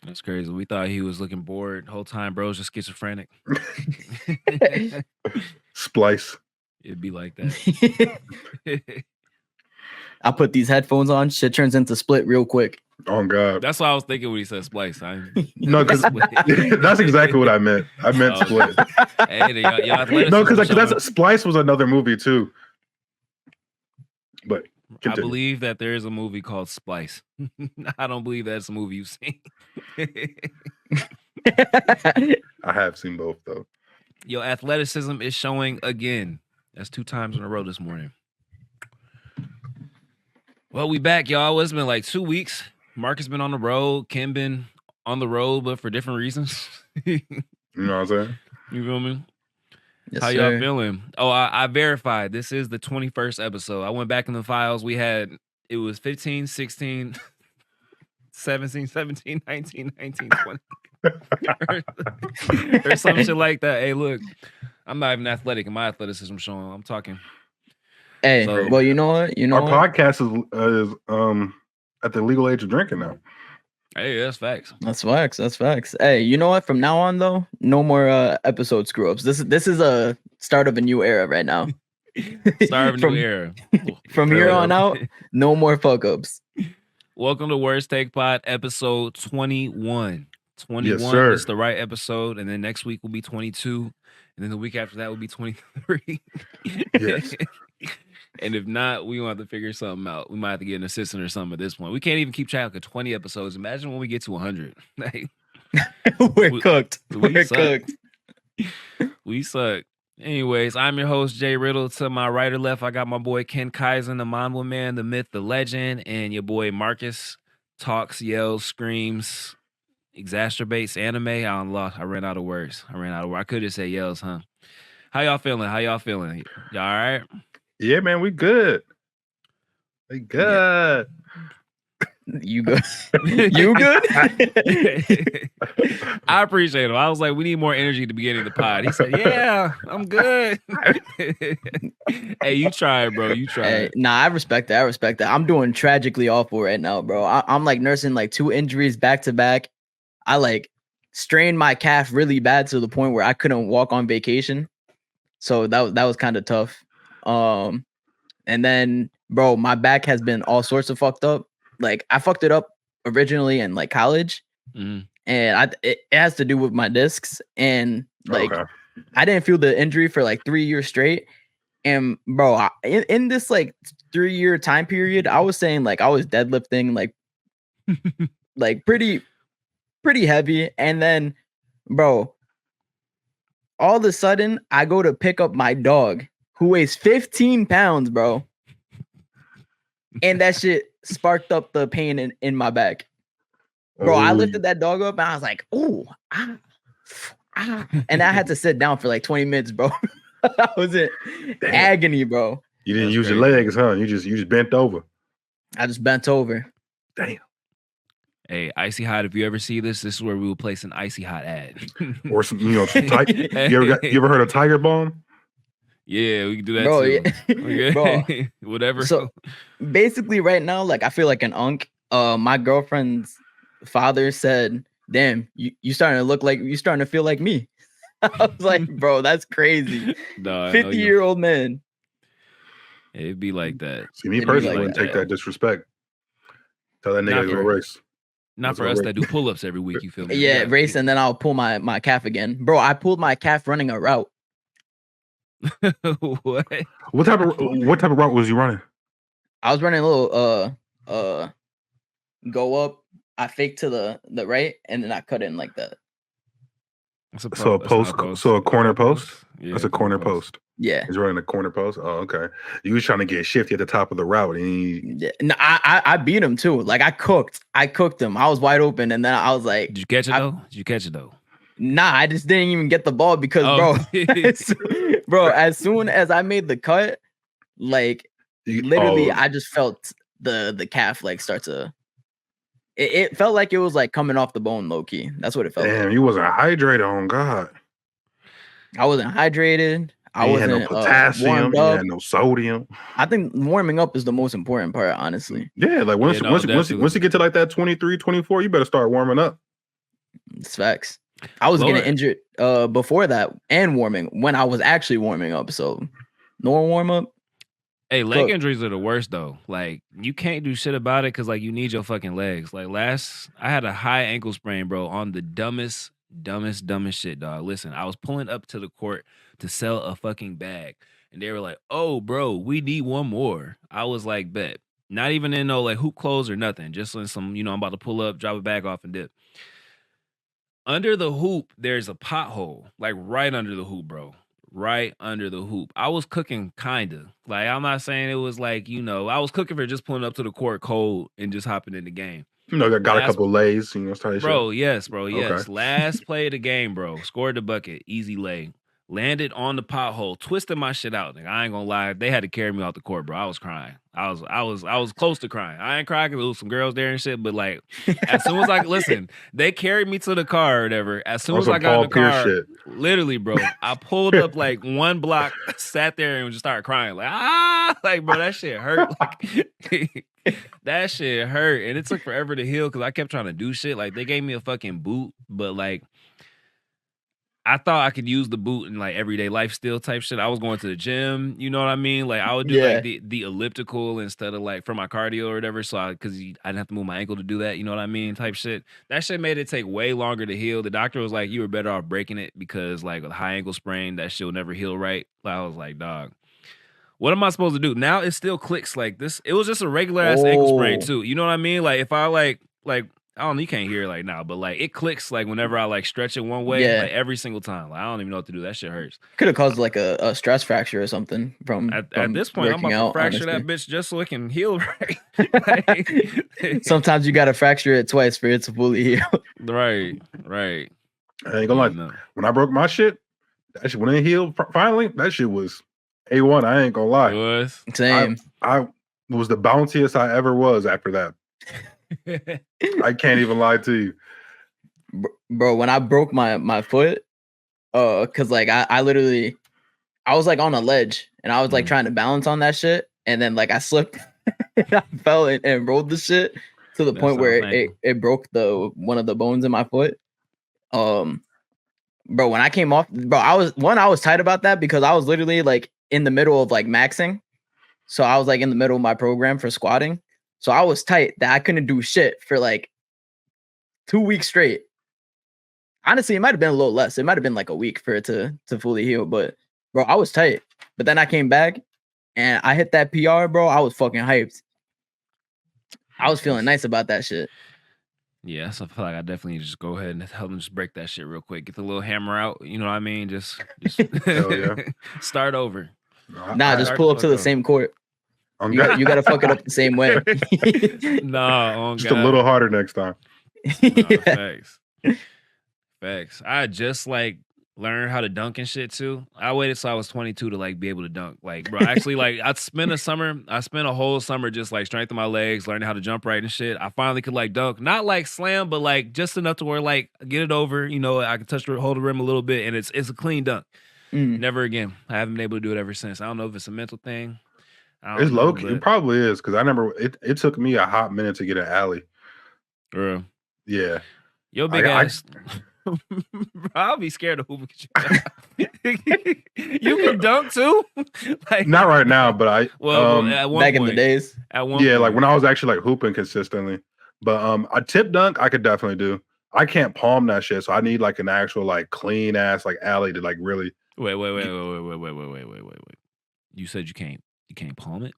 That's crazy. We thought he was looking bored the whole time. Bro's just schizophrenic. Splice. It'd be like that. I put these headphones on. Shit turns into Split real quick. Oh God. That's what I was thinking when he said splice. No, because that's exactly what I meant. I meant Split. Hey, y'all No, because that's Splice was another movie too. But I believe that there is a movie called Splice. I don't believe that's a movie you've seen. I have seen both though. Your athleticism is showing again. That's 2 times in a row this morning. Well, we back, y'all. It's been like 2 weeks. Mark has been on the road. Kim been on the road, but for different reasons. You know what I'm saying? You feel me? Yes, How y'all feeling? Oh, I verified. This is the 21st episode. I went back in the files. It was 15, 16, 17, 19, 20. or some shit like that. Hey, look, I'm not even athletic in my athleticism showing. I'm talking. Hey, well, you know what? Our podcast is at the legal age of drinking now. Hey, that's facts. That's facts. Hey, you know what? From now on, though, no more episode screw ups. This is a start of a new era right now. Start of a new era. From here on out, no more fuck ups. Welcome to Worst Take Pod, episode 21. 21 is the right episode, and then next week will be 22, and then the week after that will be 23. Yes. And if not, we gonna have to figure something out. We might have to get an assistant or something at this point. We can't even keep track of 20 episodes. Imagine when we get to 100. We're cooked. We're cooked. We suck. Anyways, I'm your host, Jay Riddle. To my right or left, I got my boy Ken Kaisen, the Manhwa Man, the myth, the legend, and your boy Marcus talks, yells, screams, exacerbates anime. I ran out of words. I could just say yells, huh? How y'all feeling? Y'all all right? Yeah, man, we good. We good. You good? You good? I appreciate him. I was like, we need more energy at the beginning of the pod. He said, yeah, I'm good. Hey, you tried, bro. You tried. Hey, nah, I respect that. I'm doing tragically awful right now, bro. I'm like nursing like 2 injuries back to back. I like strained my calf really bad to the point where I couldn't walk on vacation. So that was kind of tough. And then, bro, my back has been all sorts of fucked up. Like I fucked it up originally in like college, and it has to do with my discs. And like I didn't feel the injury for like 3 years straight. And bro, in this like 3-year time period, I was saying like I was deadlifting like pretty heavy. And then, bro, all of a sudden I go to pick up my dog who weighs 15 pounds, bro. And that shit sparked up the pain in my back. Bro, I lifted that dog up and I was like, ooh, and I had to sit down for like 20 minutes, bro. I was in agony, bro. You didn't use your legs, huh? You just bent over. I just bent over. Damn. Hey, Icy Hot, if you ever see this is where we will place an Icy Hot ad. Or some, you ever heard of Tiger Balm? Yeah, we can do that bro, too. Yeah. Bro, whatever. So basically right now, like I feel like an unk. My girlfriend's father said, damn, you starting to feel like me. I was like, bro, that's crazy. No, 50-year-old man. It'd be like that. See, me personally wouldn't take that disrespect. Tell that nigga to go race. Not for us that do pull-ups every week, you feel me? Yeah, race, and then I'll pull my calf again. Bro, I pulled my calf running a route. What type of route was you running? I was running a little go up. I faked to the right, and then I cut in like that. So a corner post? Yeah, that's a corner post. Yeah. He's running a corner post. Oh, okay. You was trying to get shifty at the top of the route. Yeah. No, I beat him too. Like I cooked him. I was wide open, and then I was like, Did you catch it though? Nah, I just didn't even get the ball because bro, as soon as I made the cut, like literally I just felt the calf like start to it felt like it was like coming off the bone low key. That's what it felt like. You wasn't hydrated, on God. I wasn't hydrated. I wasn't had no potassium, you had no sodium. I think warming up is the most important part, honestly. Yeah, like once you get to like that 23, 24, you better start warming up. It's facts. I was getting injured before that and when I was actually warming up. So no warm up. Hey, leg injuries are the worst though. Like you can't do shit about it because like you need your fucking legs. Like I had a high ankle sprain, bro, on the dumbest shit, dog. Listen, I was pulling up to the court to sell a fucking bag, and they were like, "Oh, bro, we need one more." I was like, "Bet." Not even in no like hoop clothes or nothing. Just in some, I'm about to pull up, drop a bag off, and dip. Under the hoop, there's a pothole, like right under the hoop, bro. Right under the hoop. I was cooking kinda. Like I'm not saying it was like, I was cooking for just pulling up to the court cold and just hopping in the game. Got a couple lays, bro, yes, bro, yes. Okay. Last play of the game, bro. Scored the bucket, easy lay. Landed on the pothole, twisted my shit out. Like, I ain't gonna lie, they had to carry me off the court, bro. I was crying. I was close to crying. I ain't crying because there was some girls there and shit, but like, as soon as listen, they carried me to the car or whatever. As soon as I got in the car, literally, bro, I pulled up like one block, sat there and just started crying. Like, bro, that shit hurt. Like, that shit hurt, and it took forever to heal because I kept trying to do shit. Like, they gave me a fucking boot, but like, I thought I could use the boot in like everyday life still type shit. I was going to the gym, you know what I mean? Like I would do like the elliptical instead of like for my cardio or whatever. So because I didn't have to move my ankle to do that, you know what I mean? Type shit. That shit made it take way longer to heal. The doctor was like, you were better off breaking it because like a high ankle sprain, that shit will never heal right. Like, I was like, dog, what am I supposed to do? Now it still clicks like this. It was just a regular ass ankle sprain too. You know what I mean? Like if I like I don't know, you can't hear it like now, but like it clicks like whenever I like stretch it one way, like every single time. Like I don't even know what to do. That shit hurts. Could have caused like a stress fracture or something from at this point. I'm about to fracture that bitch just so it can heal right. Like, sometimes you gotta fracture it twice for it to fully heal. Right. I ain't gonna lie. When I broke my shit, that shit when it healed finally, that shit was A1. I ain't gonna lie. It was same. I was the bountiest I ever was after that. I can't even lie to you, bro. When I broke my foot, cause like I literally, I was like on a ledge and I was like trying to balance on that shit, and then like I slipped, and I fell and rolled the shit to the point where it broke one of the bones in my foot. Bro, when I came off, bro, I was tight about that because I was literally like in the middle of like maxing, so I was like in the middle of my program for squatting. So I was tight that I couldn't do shit for like 2 weeks straight. Honestly, it might have been a little less. It might have been like a week for it to fully heal. But bro, I was tight. But then I came back and I hit that PR, bro. I was fucking hyped. I was feeling nice about that shit. Yeah, so I feel like I definitely just go ahead and help them just break that shit real quick. Get the little hammer out. You know what I mean? Just start over. Nah, just pull up to the same court. You got to fuck it up the same way. No, just a little harder next time. Facts. I just like learned how to dunk and shit too. I waited till I was 22 to like be able to dunk. Like, bro, actually, like I spent a whole summer just like strengthening my legs, learning how to jump right and shit. I finally could like dunk, not like slam, but like just enough to where like get it over. You know, I could hold the rim a little bit, and it's a clean dunk. Never again. I haven't been able to do it ever since. I don't know if it's a mental thing. It's low key. It probably is because I remember it took me a hot minute to get an alley. Yeah. Yo, big ass. I'll be scared of hooping. You can dunk too. Like, not right now, but at one back point, in the days. At one point. Like when I was actually like hooping consistently. But a tip dunk I could definitely do. I can't palm that shit, so I need like an actual like clean ass like alley to like really. Wait. You said you can't palm it?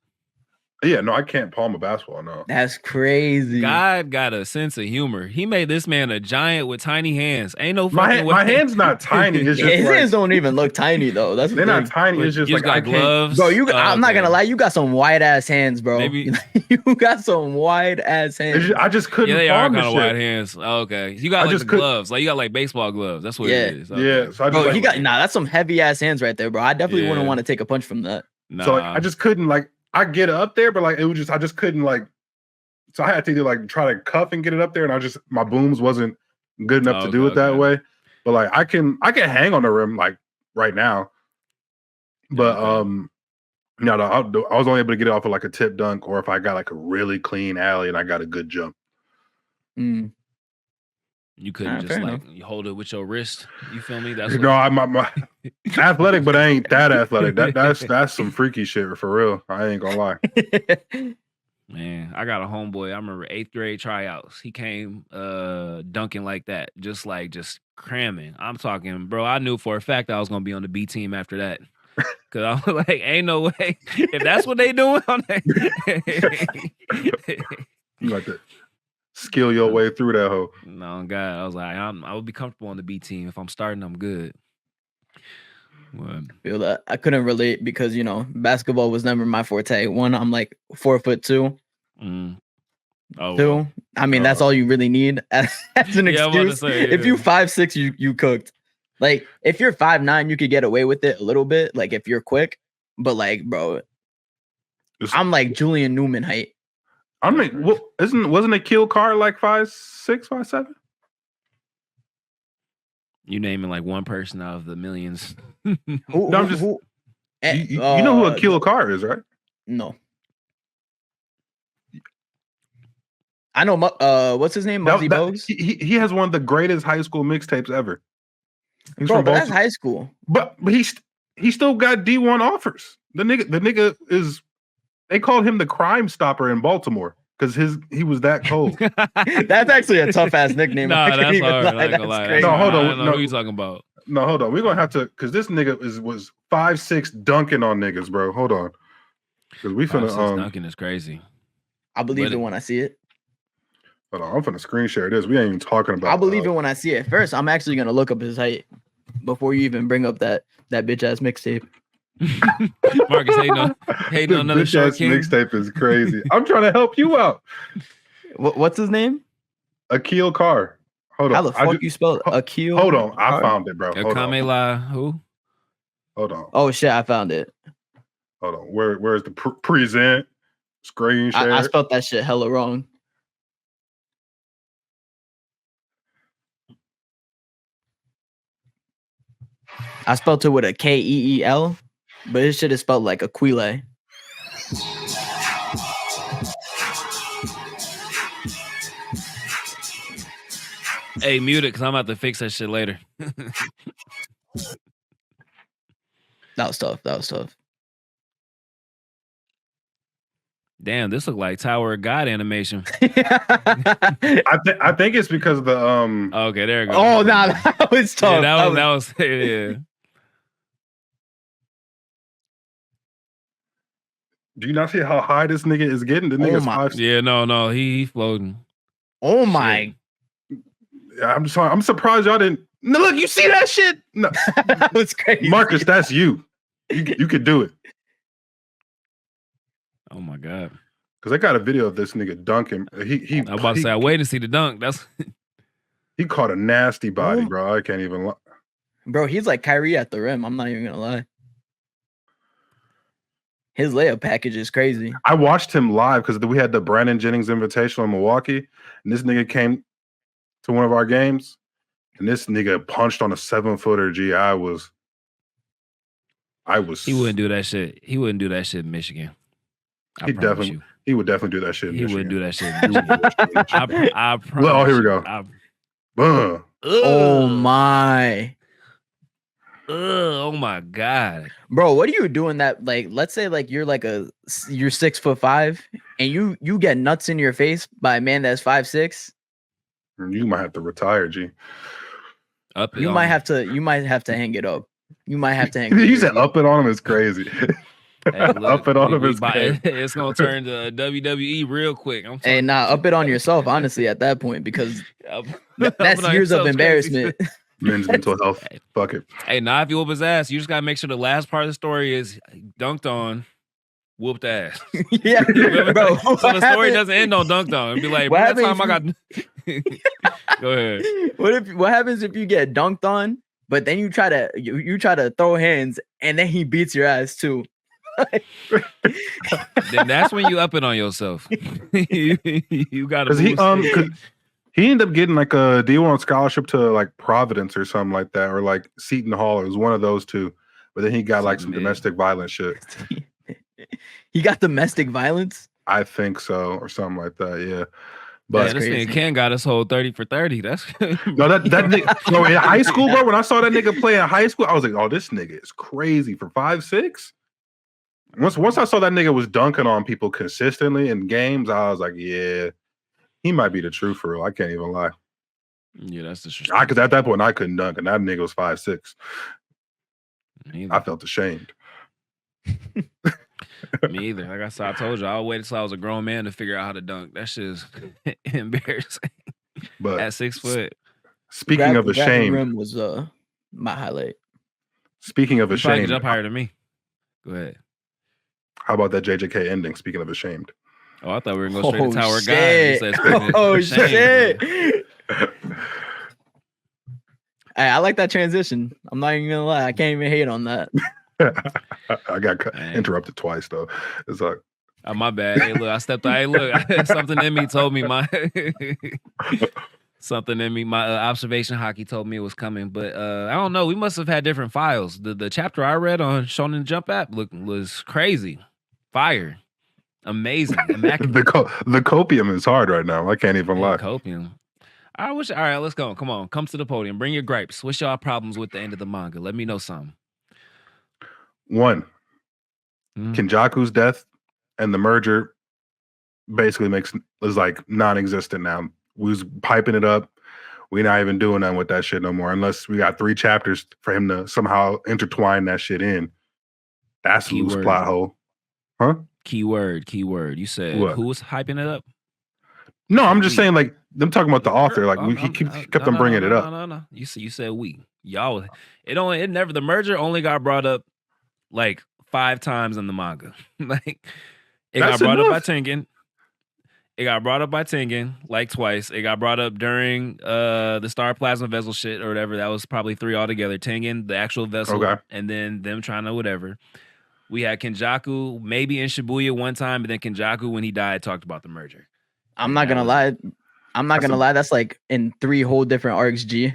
Yeah, no, I can't palm a basketball, no. That's crazy. God got a sense of humor. He made this man a giant with tiny hands. Ain't no fucking way. My hand's not tiny. It's just his hands don't even look tiny though. They're not tiny. It's just like got gloves. Bro, I'm not gonna lie, you got some wide ass hands, bro. Maybe you got some wide ass hands. I just couldn't. Yeah, they are kind of wide hands. Oh, okay, you got like the gloves. Like you got like baseball gloves. That's what it is. Okay. Yeah, so bro, you got that's some heavy ass hands right there, bro. I definitely wouldn't want to take a punch from that. Nah. So like, I just couldn't like. I get up there, but like it was just I just couldn't like. So I had to either like try to cuff and get it up there, and my booms wasn't good enough to do it that way. But like I can hang on the rim like right now. But no, I was only able to get it off of like a tip dunk, or if I got like a really clean alley and I got a good jump. Yeah, You couldn't just like you hold it with your wrist. You feel me? That's no, I'm athletic, but I ain't that athletic. That's some freaky shit for real. I ain't gonna lie. Man, I got a homeboy. I remember 8th grade tryouts. He came dunking like that, just cramming. I'm talking, bro. I knew for a fact I was gonna be on the B team after that. Cause I was like, ain't no way. If that's what they doing on that, you like to skill your way through that hoe. No, God, I was like, I would be comfortable on the B team. If I'm starting, I'm good. What? I feel that I couldn't relate because basketball was never my forte. One, I'm like 4'2". Oh, two, well. I mean that's all you really need as an excuse. If you 5'6", you cooked. Like if you're 5'9", you could get away with it a little bit. Like if you're quick, but like, bro, I'm like Julian Newman height. I mean, wasn't Akil Carr like 5'6", 5'7"? You naming like one person out of the millions. You know who Akil Carr is, right? No. I know. What's his name? Muggsy Bogues. He has one of the greatest high school mixtapes ever. Bro, but that's high school. But he still got D1 offers. The nigga is. They called him the Crime Stopper in Baltimore because he was that cold. That's actually a tough ass nickname. Nah, that's hard. That's crazy. No, hold on. No, who you talking about? No, hold on. We're gonna have to because this nigga was 5'6" dunking on niggas, bro. Hold on. Because we finna dunking is crazy. I believe it when I see it. Hold on, I'm finna screen share this. We ain't even talking about. I believe it when I see it. First, I'm actually gonna look up his height before you even bring up that bitch ass mixtape. Marcus hating on another short king. Mixtape is crazy. I'm trying to help you out. What's his name? Akil Carr. Hold on. How the fuck you spell Akil? Hold on, I found it, bro. Kamela who? Hold on. Oh shit, I found it. Hold on. Where's the present screen share? I spelled that shit hella wrong. I spelled it with a Keel, but it shit is spelled like Aquile. Hey, mute it because I'm about to fix that shit later. That was tough. Damn, this looked like Tower of God animation. I think it's because of the Okay, there it goes. Oh, nah, that was tough. Yeah, that was yeah. Do you not see how high this nigga is getting? The nigga's 5'6". Yeah, no, he floating. Oh my! I'm sorry. I'm surprised y'all didn't. No, look, you see that shit? No, that was crazy. Marcus, that's you. You could do it. Oh my god! Because I got a video of this nigga dunking. I'm about to say, I wait to see the dunk. He caught a nasty body, bro. I can't even lie. Bro, he's like Kyrie at the rim. I'm not even gonna lie. His layup package is crazy. I watched him live because we had the Brandon Jennings Invitational in Milwaukee, and this nigga came to one of our games, and this nigga punched on a 7-footer. G, I was. He wouldn't do that shit. He wouldn't do that shit in Michigan. He would definitely do that shit in Michigan. He wouldn't do that shit in Michigan. I promise. Well, here we go. Oh my. Oh my god, bro! What are you doing? That like, let's say like you're 6'5" and you get nuts in your face by a man that's 5'6". You might have to retire, G. You might have to hang it up. You might have to hang. You said up it on him is crazy. Hey, look, up it on him is crazy. It's gonna turn to WWE real quick. Hey, up it on yourself, honestly, at that point, because that's years of embarrassment. Men's mental health. Fuck it. Hey, now if you whoop his ass, you just gotta make sure the last part of the story is dunked on, whooped ass. Yeah, bro. So the story doesn't end on dunked on. It'd be like, that time I got. Go ahead. What happens if you get dunked on, but then you try to throw hands, and then he beats your ass too? Then that's when you up it on yourself. You gotta. He ended up getting like a D1 scholarship to like Providence or something like that, or like Seton Hall. It was one of those two. But then he got like some domestic violence shit. He got domestic violence? I think so, or something like that. Yeah. But this nigga Ken got us whole 30 for 30. That's no, that nigga. No, in high school, bro. When I saw that nigga play in high school, I was like, oh, this nigga is crazy for 5'6". Once I saw that nigga was dunking on people consistently in games, I was like, yeah, he might be the truth for real. I can't even lie. Yeah, that's the truth. Because at that point I couldn't dunk, and that nigga was 5'6". I felt ashamed. Me either. Like I said, I told you, I waited till I was a grown man to figure out how to dunk. That shit is embarrassing. But at 6 foot. Speaking of ashamed, rim was my highlight. Speaking of you ashamed, jump higher than me. Go ahead. How about that JJK ending? Speaking of ashamed. Oh, I thought we were going to go straight to Tower God. Oh shit! Hey, I like that transition. I'm not even gonna lie. I can't even hate on that. I got interrupted twice though. It's like, oh, my bad. Hey, look, I stepped. Hey, look, something in me told me my something in me. My observation hockey told me it was coming, but I don't know. We must have had different files. The chapter I read on Shonen Jump app was crazy, fire, amazing, immaculate. the copium is hard right now. I can't even lie. Copium. I wish. All right, let's go. Come on, come to the podium. Bring your gripes. What's y'all problems with the end of the manga? Let me know something. One, Kenjaku's death and the merger basically is like non-existent now. We was piping it up. We're not even doing nothing with that shit no more, unless we got 3 chapters for him to somehow intertwine that shit in. That's a loose plot hole. Huh? Keyword. You said what? Who was hyping it up? No, I'm just saying, like, them talking about the author. Like, he kept on bringing it up. No. You said we. Y'all. The merger only got brought up like 5 times in the manga. Like, it got brought up by Tengen. It got brought up by Tengen like twice. It got brought up during the Star Plasma vessel shit or whatever. That was probably 3 altogether. Tengen, the actual vessel, and then them trying to whatever. We had Kenjaku maybe in Shibuya one time, but then Kenjaku, when he died, talked about the merger. I'm not gonna lie. That's like in 3 whole different arcs. G.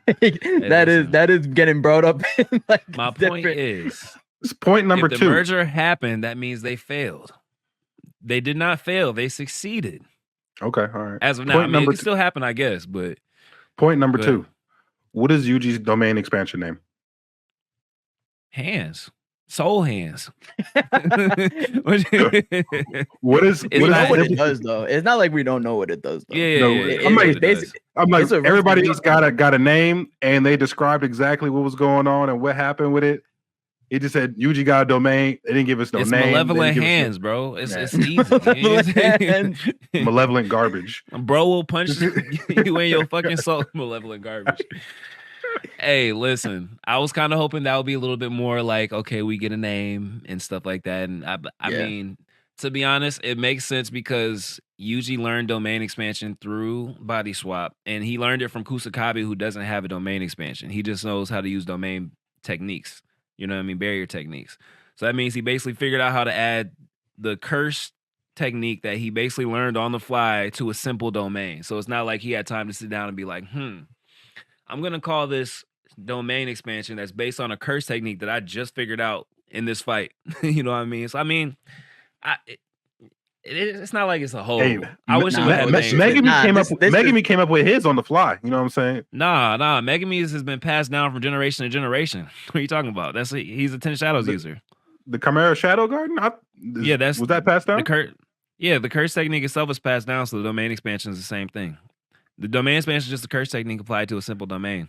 that is getting brought up. Like my point is, it's point number 2. If the merger happened, that means they failed. They did not fail. They succeeded. Okay, all right. As of now, it can still happen, I guess. But point number 2. What is Yuji's domain expansion name? Hands. Soul hands. What is what it does though? It's not like we don't know what it does though. Yeah. I'm like everybody else got a name and they described exactly what was going on and what happened with it. It just said Yuji got a domain. They didn't give us no name. Malevolent hands, bro. It's easy. Malevolent garbage. Bro will punch you in your fucking soul. Malevolent garbage. Hey, listen, I was kind of hoping that would be a little bit more like, okay, we get a name and stuff like that. And I mean, to be honest, it makes sense because Yuji learned domain expansion through body swap, and he learned it from Kusakabe, who doesn't have a domain expansion. He just knows how to use domain techniques. You know what I mean? Barrier techniques. So that means he basically figured out how to add the curse technique that he basically learned on the fly to a simple domain. So it's not like he had time to sit down and be like, I'm going to call this domain expansion that's based on a curse technique that I just figured out in this fight. You know what I mean? So, I mean, it's not like it's a whole. Hey, I wish it would have Megami came up with his on the fly. You know what I'm saying? Nah. Megami has been passed down from generation to generation. What are you talking about? He's a 10 Shadows user. The Chimera Shadow Garden? Was that passed down? The curse technique itself is passed down, so the domain expansion is the same thing. The domain expansion is just a curse technique applied to a simple domain.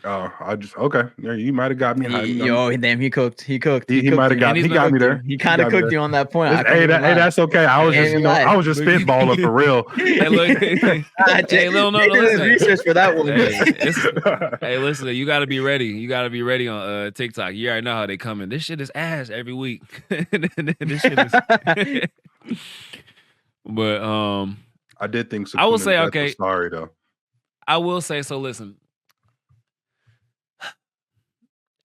Oh, okay. You might have got me. Damn, he cooked. He might have got me. He got me there. He kind of cooked you on that point. Hey, that's okay. I was just spitballing for real. Hey, look, listen. Research for that one. Hey, listen, you got to be ready. You got to be ready on TikTok. You already know how they coming. This shit is ass every week. This shit is. But I did think I will say, okay. Sorry though. I will say so. Listen,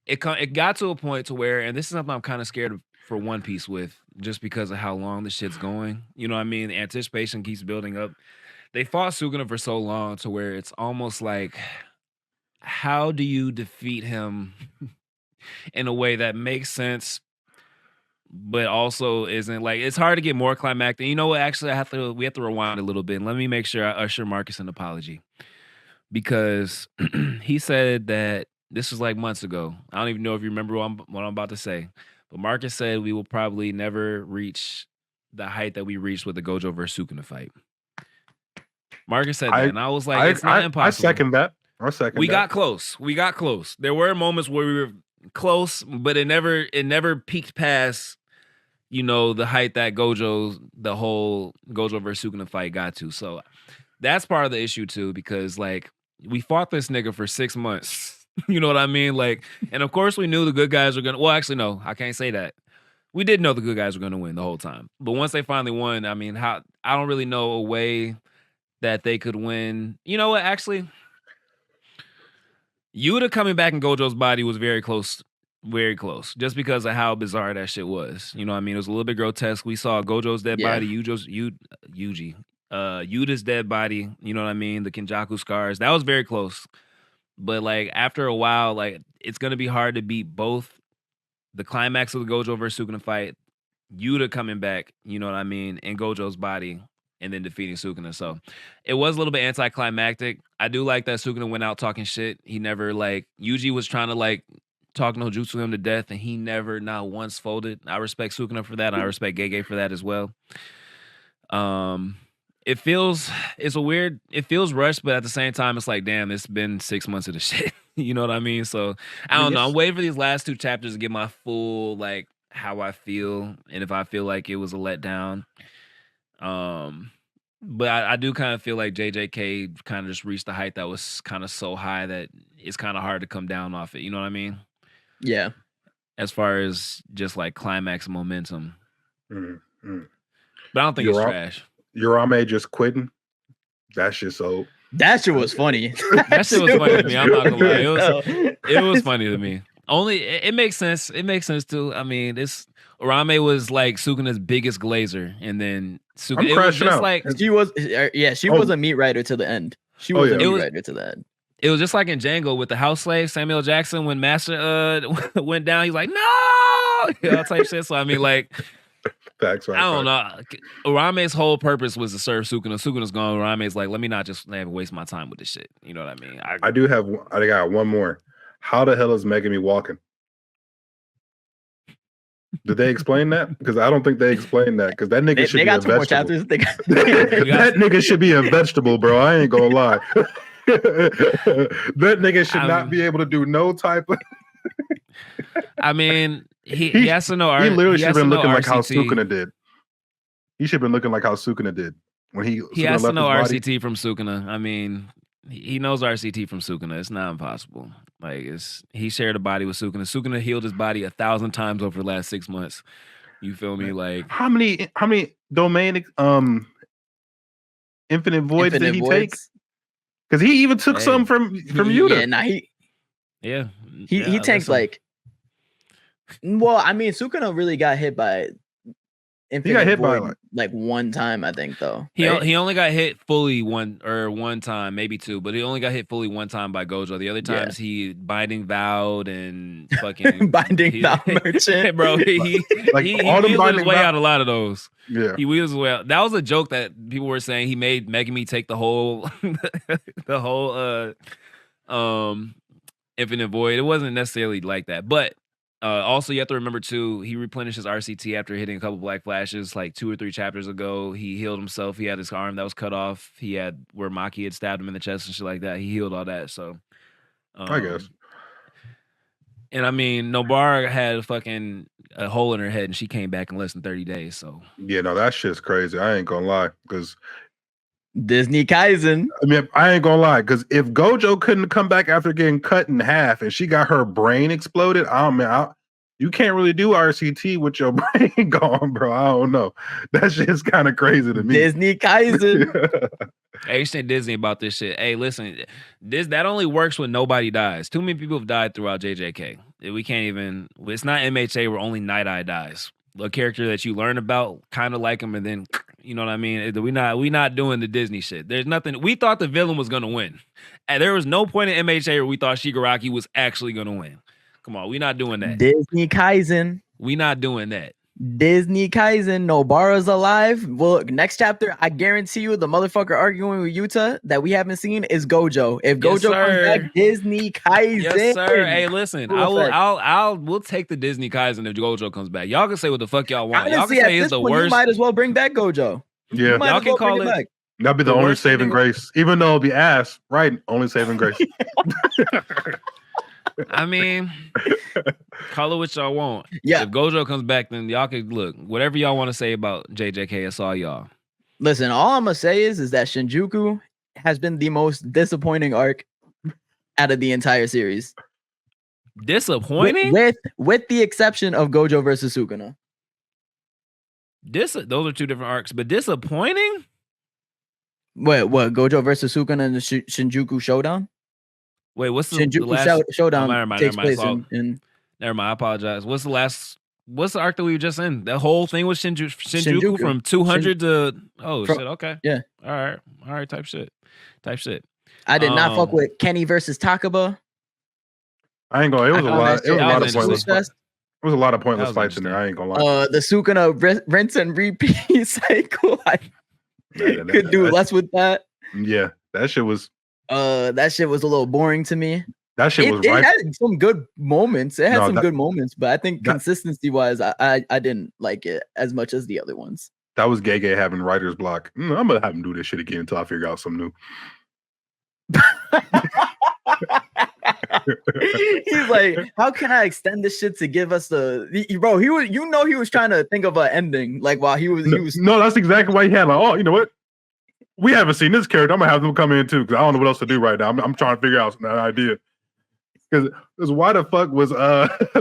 it got to a point to where, and this is something I'm kind of scared of for One Piece with, just because of how long the shit's going. You know what I mean? The anticipation keeps building up. They fought Suguna for so long to where it's almost like, how do you defeat him in a way that makes sense? but also isn't like it's hard to get more climactic. You know what? Actually, we have to rewind a little bit. And let me make sure I usher Marcus an apology because he said that this was like months ago. I don't even know if you remember what I'm about to say, but Marcus said we will probably never reach the height that we reached with the Gojo versus Sukuna fight. Marcus said that, and I was like, it's not impossible. I second that. We got close. We got close. There were moments where we were close, but it never peaked past, the height that the whole Gojo versus Sukuna fight got to. So that's part of the issue too, because like we fought this nigga for 6 months. You know what I mean? Like, and of course we knew the good guys were gonna. Well, actually, no, I can't say that. We did know the good guys were gonna win the whole time, but once they finally won, I mean, I don't really know a way that they could win. You know what? Actually, Yuta coming back in Gojo's body was very close, just because of how bizarre that shit was. You know what I mean? It was a little bit grotesque. We saw Gojo's dead body, Yuta's dead body, you know what I mean? The Kenjaku scars. That was very close. But like after a while, like it's gonna be hard to beat both the climax of the Gojo versus Sukuna fight, Yuta coming back, you know what I mean, in Gojo's body, and then defeating Sukuna. So it was a little bit anticlimactic. I do like that Sukuna went out talking shit. He never like Yuji was trying to like talk no jutsu him to death, and he never not once folded. I respect Sukuna for that. I respect Gege for that as well. It feels rushed, but at the same time, it's like, damn, it's been 6 months of the shit. You know what I mean? So I don't know. I'm waiting for these last 2 chapters to get my full like how I feel, and if I feel like it was a letdown. But I do kind of feel like JJK kind of just reached the height that was kind of so high that it's kind of hard to come down off it. You know what I mean? Yeah. As far as just like climax momentum. Mm-hmm. But I don't think it's trash. Urame just quitting. That shit's so. That shit was funny. That shit was funny to me. I'm not gonna lie. It was funny to me. Only it makes sense. It makes sense too. I mean, Urame was like Sukuna's biggest glazer, and then Sukuna. It was just like she was a meat writer to the end. She was a meat writer to the end. It was just like in Django with the house slave Samuel Jackson when Master went down. He's like, no, type shit. So I mean, like. Facts, right, I don't know. Urame's whole purpose was to serve Sukuna. Sukuna's gone. Urame's like, let me not just waste my time with this shit. You know what I mean? I got one more. How the hell is Megan me walking? Did they explain that? Because I don't think they explained that. Because that nigga should be a vegetable. More chapters. That nigga should be a vegetable, bro. I ain't gonna lie. That nigga should not be able to do no type of. I mean, he has to know. He literally should have been looking like how Sukuna did. He should have been looking like how Sukuna did when he has to know RCT from Sukuna. I mean, he knows RCT from Sukuna. It's not impossible. Like he shared a body with Sukuna. Sukuna healed his body 1,000 times over the last 6 months. You feel me? Like how many domain infinite voids did he take? Because he even took some from Yuta. He tanked like. Well, I mean, Sukuna really got hit by Infinite Void like one time, I think, though. He only got hit fully one time, maybe 2, but he only got hit fully one time by Gojo. The other times he binding vowed and fucking binding vow merchant, bro. He wheeled his way out a lot of those. Yeah, he wheels his way out. That was a joke that people were saying he made Megumi take the whole Infinite Void. It wasn't necessarily like that, but. Also, you have to remember too, he replenished his RCT after hitting a couple black flashes like 2 or 3 chapters ago. He healed himself. He had his arm that was cut off. He had where Maki had stabbed him in the chest and shit like that. He healed all that. So, I guess. And I mean, Nobara had a hole in her head and she came back in less than 30 days. So yeah, no, that shit's crazy. I ain't gonna lie, because Disney Kaisen. I mean, I ain't gonna lie, because if Gojo couldn't come back after getting cut in half and she got her brain exploded, you can't really do RCT with your brain gone, bro. I don't know. That shit's kind of crazy to me. Disney Kaisen. Hey, you said Disney about this shit. Hey, listen, that only works when nobody dies. Too many people have died throughout JJK. We can't even. It's not MHA where only Night Eye dies. A character that you learn about, kind of like him, and then you know what I mean. We not doing the Disney shit. There's nothing. We thought the villain was gonna win, and there was no point in MHA where we thought Shigaraki was actually gonna win. Come on, we not doing that. Disney Kaisen. We not doing that. Disney Kaisen, Nobara's alive. Well, next chapter, I guarantee you, the motherfucker arguing with Yuta that we haven't seen is Gojo. If Gojo comes back, Disney Kaisen. Yes, sir. Hey, listen, we'll take the Disney Kaisen if Gojo comes back. Y'all can say what the fuck y'all want. Honestly, y'all can say it's the worst. You might as well bring back Gojo. Yeah, y'all can call it. Back. That'd be the only saving grace, even though it'll be ass. Right, only saving grace. I mean, call it what y'all want. Yeah. If Gojo comes back, then y'all can look whatever y'all want to say about JJK. It's all y'all. Listen, all I'm gonna say is that Shinjuku has been the most disappointing arc out of the entire series. Disappointing, with the exception of Gojo versus Sukuna. Those are two different arcs, but disappointing. What Gojo versus Sukuna in the Shinjuku showdown? Wait, what's the Shinjuku last showdown? Never mind. Never mind. I apologize. What's the arc that we were just in? The whole thing was Shinjuku from 200 to shit. Okay. Yeah. All right. Type shit. I did not fuck with Kenny versus Takaba. I ain't gonna. It was a lot. It was a lot of pointless. It was a lot of pointless fights in there. I ain't gonna lie. The Sukuna rinse and repeat cycle. I could do less with that. Yeah, that shit was. That shit was a little boring to me. That shit was. It had some good moments. It had some good moments, but I think consistency wise, I didn't like it as much as the other ones. That was Gay having writer's block. I'm gonna have him do this shit again until I figure out something new. He's like, how can I extend this shit to give us bro? He was trying to think of an ending, like while he was. No, that's exactly why he had like, oh, you know what? We haven't seen this character. I'm gonna have them come in too because I don't know what else to do right now. I'm trying to figure out an idea. Because why the fuck was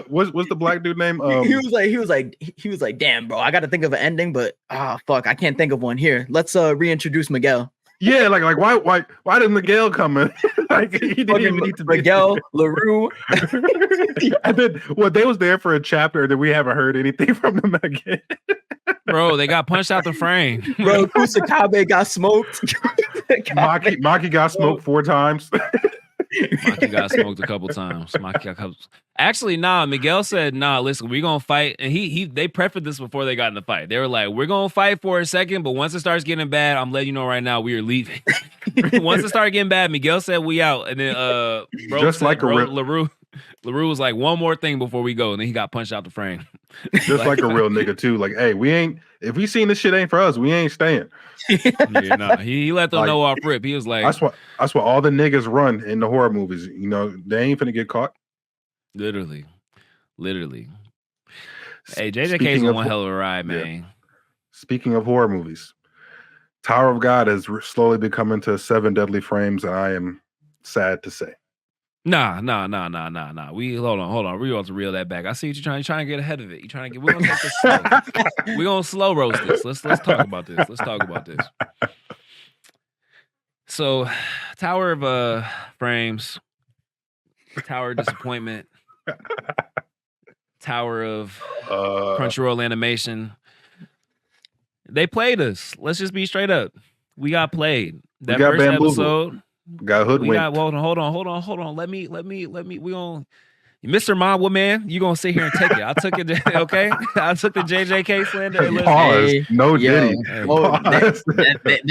what's the black dude name? He was like, damn, bro, I got to think of an ending, but fuck, I can't think of one here. Let's reintroduce Miguel. Yeah, like why did Miguel come in? Like he didn't even need to Miguel LaRue. And then they was there for a chapter that we haven't heard anything from them again. Bro, they got punched out the frame. Bro, Kusakabe got smoked. Maki got smoked 4 times. Maki got smoked a couple times. Actually, nah. Miguel said, "Nah, listen, we're gonna fight." And they prefaced this before they got in the fight. They were like, "We're gonna fight for a second, but once it starts getting bad, I'm letting you know right now we are leaving." Once it started getting bad, Miguel said, "We out." And then bro just said, like LaRue was like, "One more thing before we go," and then he got punched out the frame. Just like a real nigga too. Like, hey, if we seen this shit ain't for us, we ain't staying. Yeah, nah. He let them know off rip. He was like, that's what all the niggas run in the horror movies. You know, they ain't finna get caught. Literally. Hey, JJK's on one hell of a ride, man. Yeah. Speaking of horror movies, Tower of God has slowly become into 7 deadly frames, and I am sad to say. Nah. We hold on. We want to reel that back. I see what you're trying to get ahead of it. We're gonna take this slow. We're gonna slow roast this. Let's talk about this. So, Tower of Frames, Tower of Disappointment, Tower of Crunchyroll Animation. They played us. Let's just be straight up. We got played. That first episode. Got hoodwinked. Hold on. Let me. We gonna, Mr. Mom man, you gonna sit here and take it. I took it. Okay, I took the JJK slander. Pause. No Diddy. There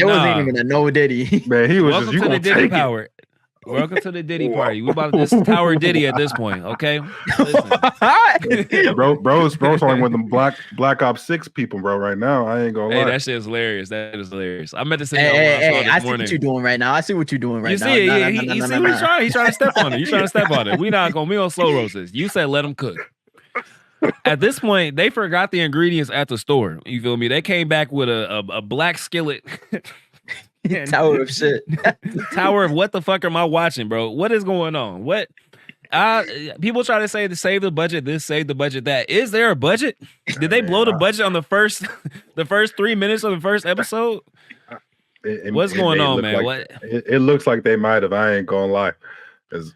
wasn't even a no Diddy. Man, he was welcome just. To the Diddy power. Welcome to the Diddy party. We about this Tower Diddy at this point, okay? Bro's only with them Black Ops 6 people, bro. Right now, I ain't gonna lie. That shit is hilarious. That is hilarious. I meant to say. Hey, I see what you're doing right now. You see what he's trying to step on it. We gonna slow roast this. You said let them cook. At this point, they forgot the ingredients at the store. You feel me? They came back with a black skillet. Tower of shit. Tower of what the fuck am I watching, bro? What is going on? What? People try to say to save the budget this, save the budget that. Is there a budget? Did they blow the budget on the first 3 minutes of the first episode? What's going on, man? It looks like they might have. I ain't gonna lie, because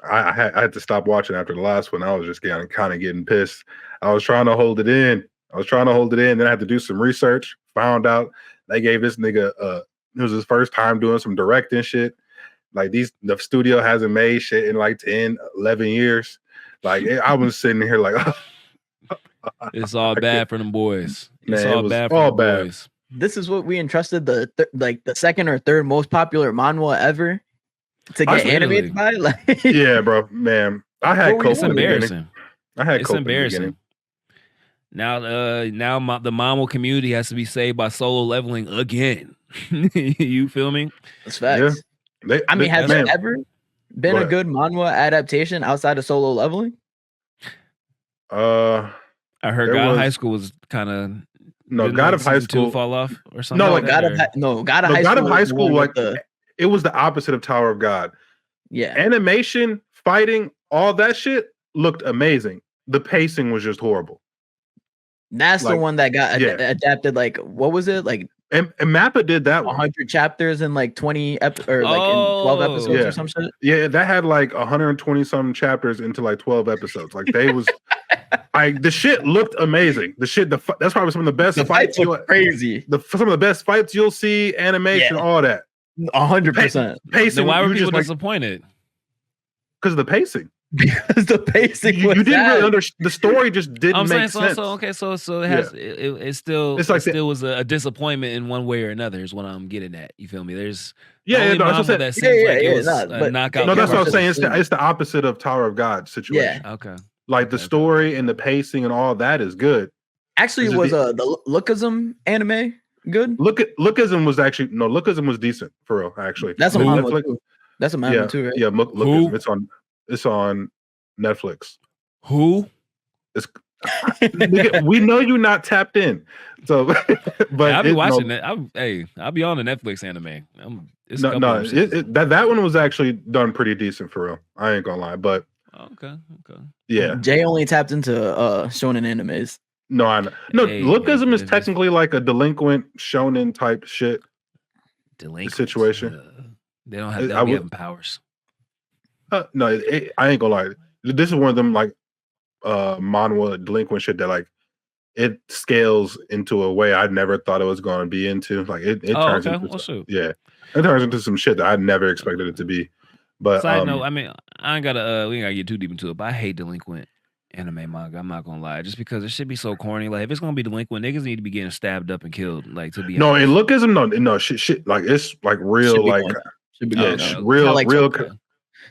I had to stop watching after the last one. I was just kind of getting pissed. I was trying to hold it in. Then I had to do some research. Found out they gave this nigga it was his first time doing some directing shit. Like the studio hasn't made shit in like 10, 11 years. Like I was sitting here like, It's all bad for them boys. It's Man, all it was bad for all the bad. boys. This is what we entrusted the second or third most popular manhwa ever to get animated by. Like, yeah, bro, man. I had What were you cope in the doing? beginning. I had It's cope in the embarrassing. beginning. Now, the manhwa community has to be saved by solo leveling again. You feel me? That's facts. Yeah. I mean, has there ever been Go a ahead. good manhwa adaptation outside of solo leveling? I heard there God of was- High School was kind of no God of High season School 2 fall off or something. No, like like God of that, God of High God School. of High was the School, one like with it was the opposite of Tower of God. yeah, Animation, fighting, all that shit looked amazing. The pacing was just horrible. that's the like, one that got yeah. adapted. Like, what was it? Like, And Mappa did that one. 100 chapters in like 20 or like in 12 episodes yeah. or some shit. Yeah, that had like 120 some chapters into like 12 episodes. Like they was the shit looked amazing. That's probably some of the best The fights look crazy. Some of the best fights you'll see, animation, all that. 100%. Pacing. Then why were people just disappointed? Because of the pacing. Because the pacing you didn't really understand. The story just didn't make sense. So it has it still it's like still was a disappointment in one way or another is what I'm getting at. You feel me? There's that seems like it was a knockout. No, that's what I'm saying. It's the opposite of Tower of God situation. Yeah. Okay. Like the story and the pacing and all that is good. Actually, was the Lookism anime good? Lookism was actually Lookism was decent for real. Actually, that's a manga too. That's a manga too, right? Yeah, Lookism. It's on Netflix. Who? We know you're not tapped in, so but I'll be watching it. I'll be on the Netflix anime. That one was actually done pretty decent for real. I ain't gonna lie, but okay. Yeah, Jay only tapped into shonen animes. No, I know. No, Lookism is technically like a delinquent shonen type shit. Delinquent situation. They don't have having powers. No, I ain't gonna lie. This is one of them like manhwa delinquent shit that like it scales into a way I never thought it was going to be into. Like it turns into it turns into some shit that I never expected it to be. But side note, I mean, I ain't gotta we ain't gotta get too deep into it, but I hate delinquent anime manga. I'm not gonna lie, just because it should be so corny. Like if it's gonna be delinquent, niggas need to be getting stabbed up and killed. Like to be in Lookism, no shit. Like it's like real, like real.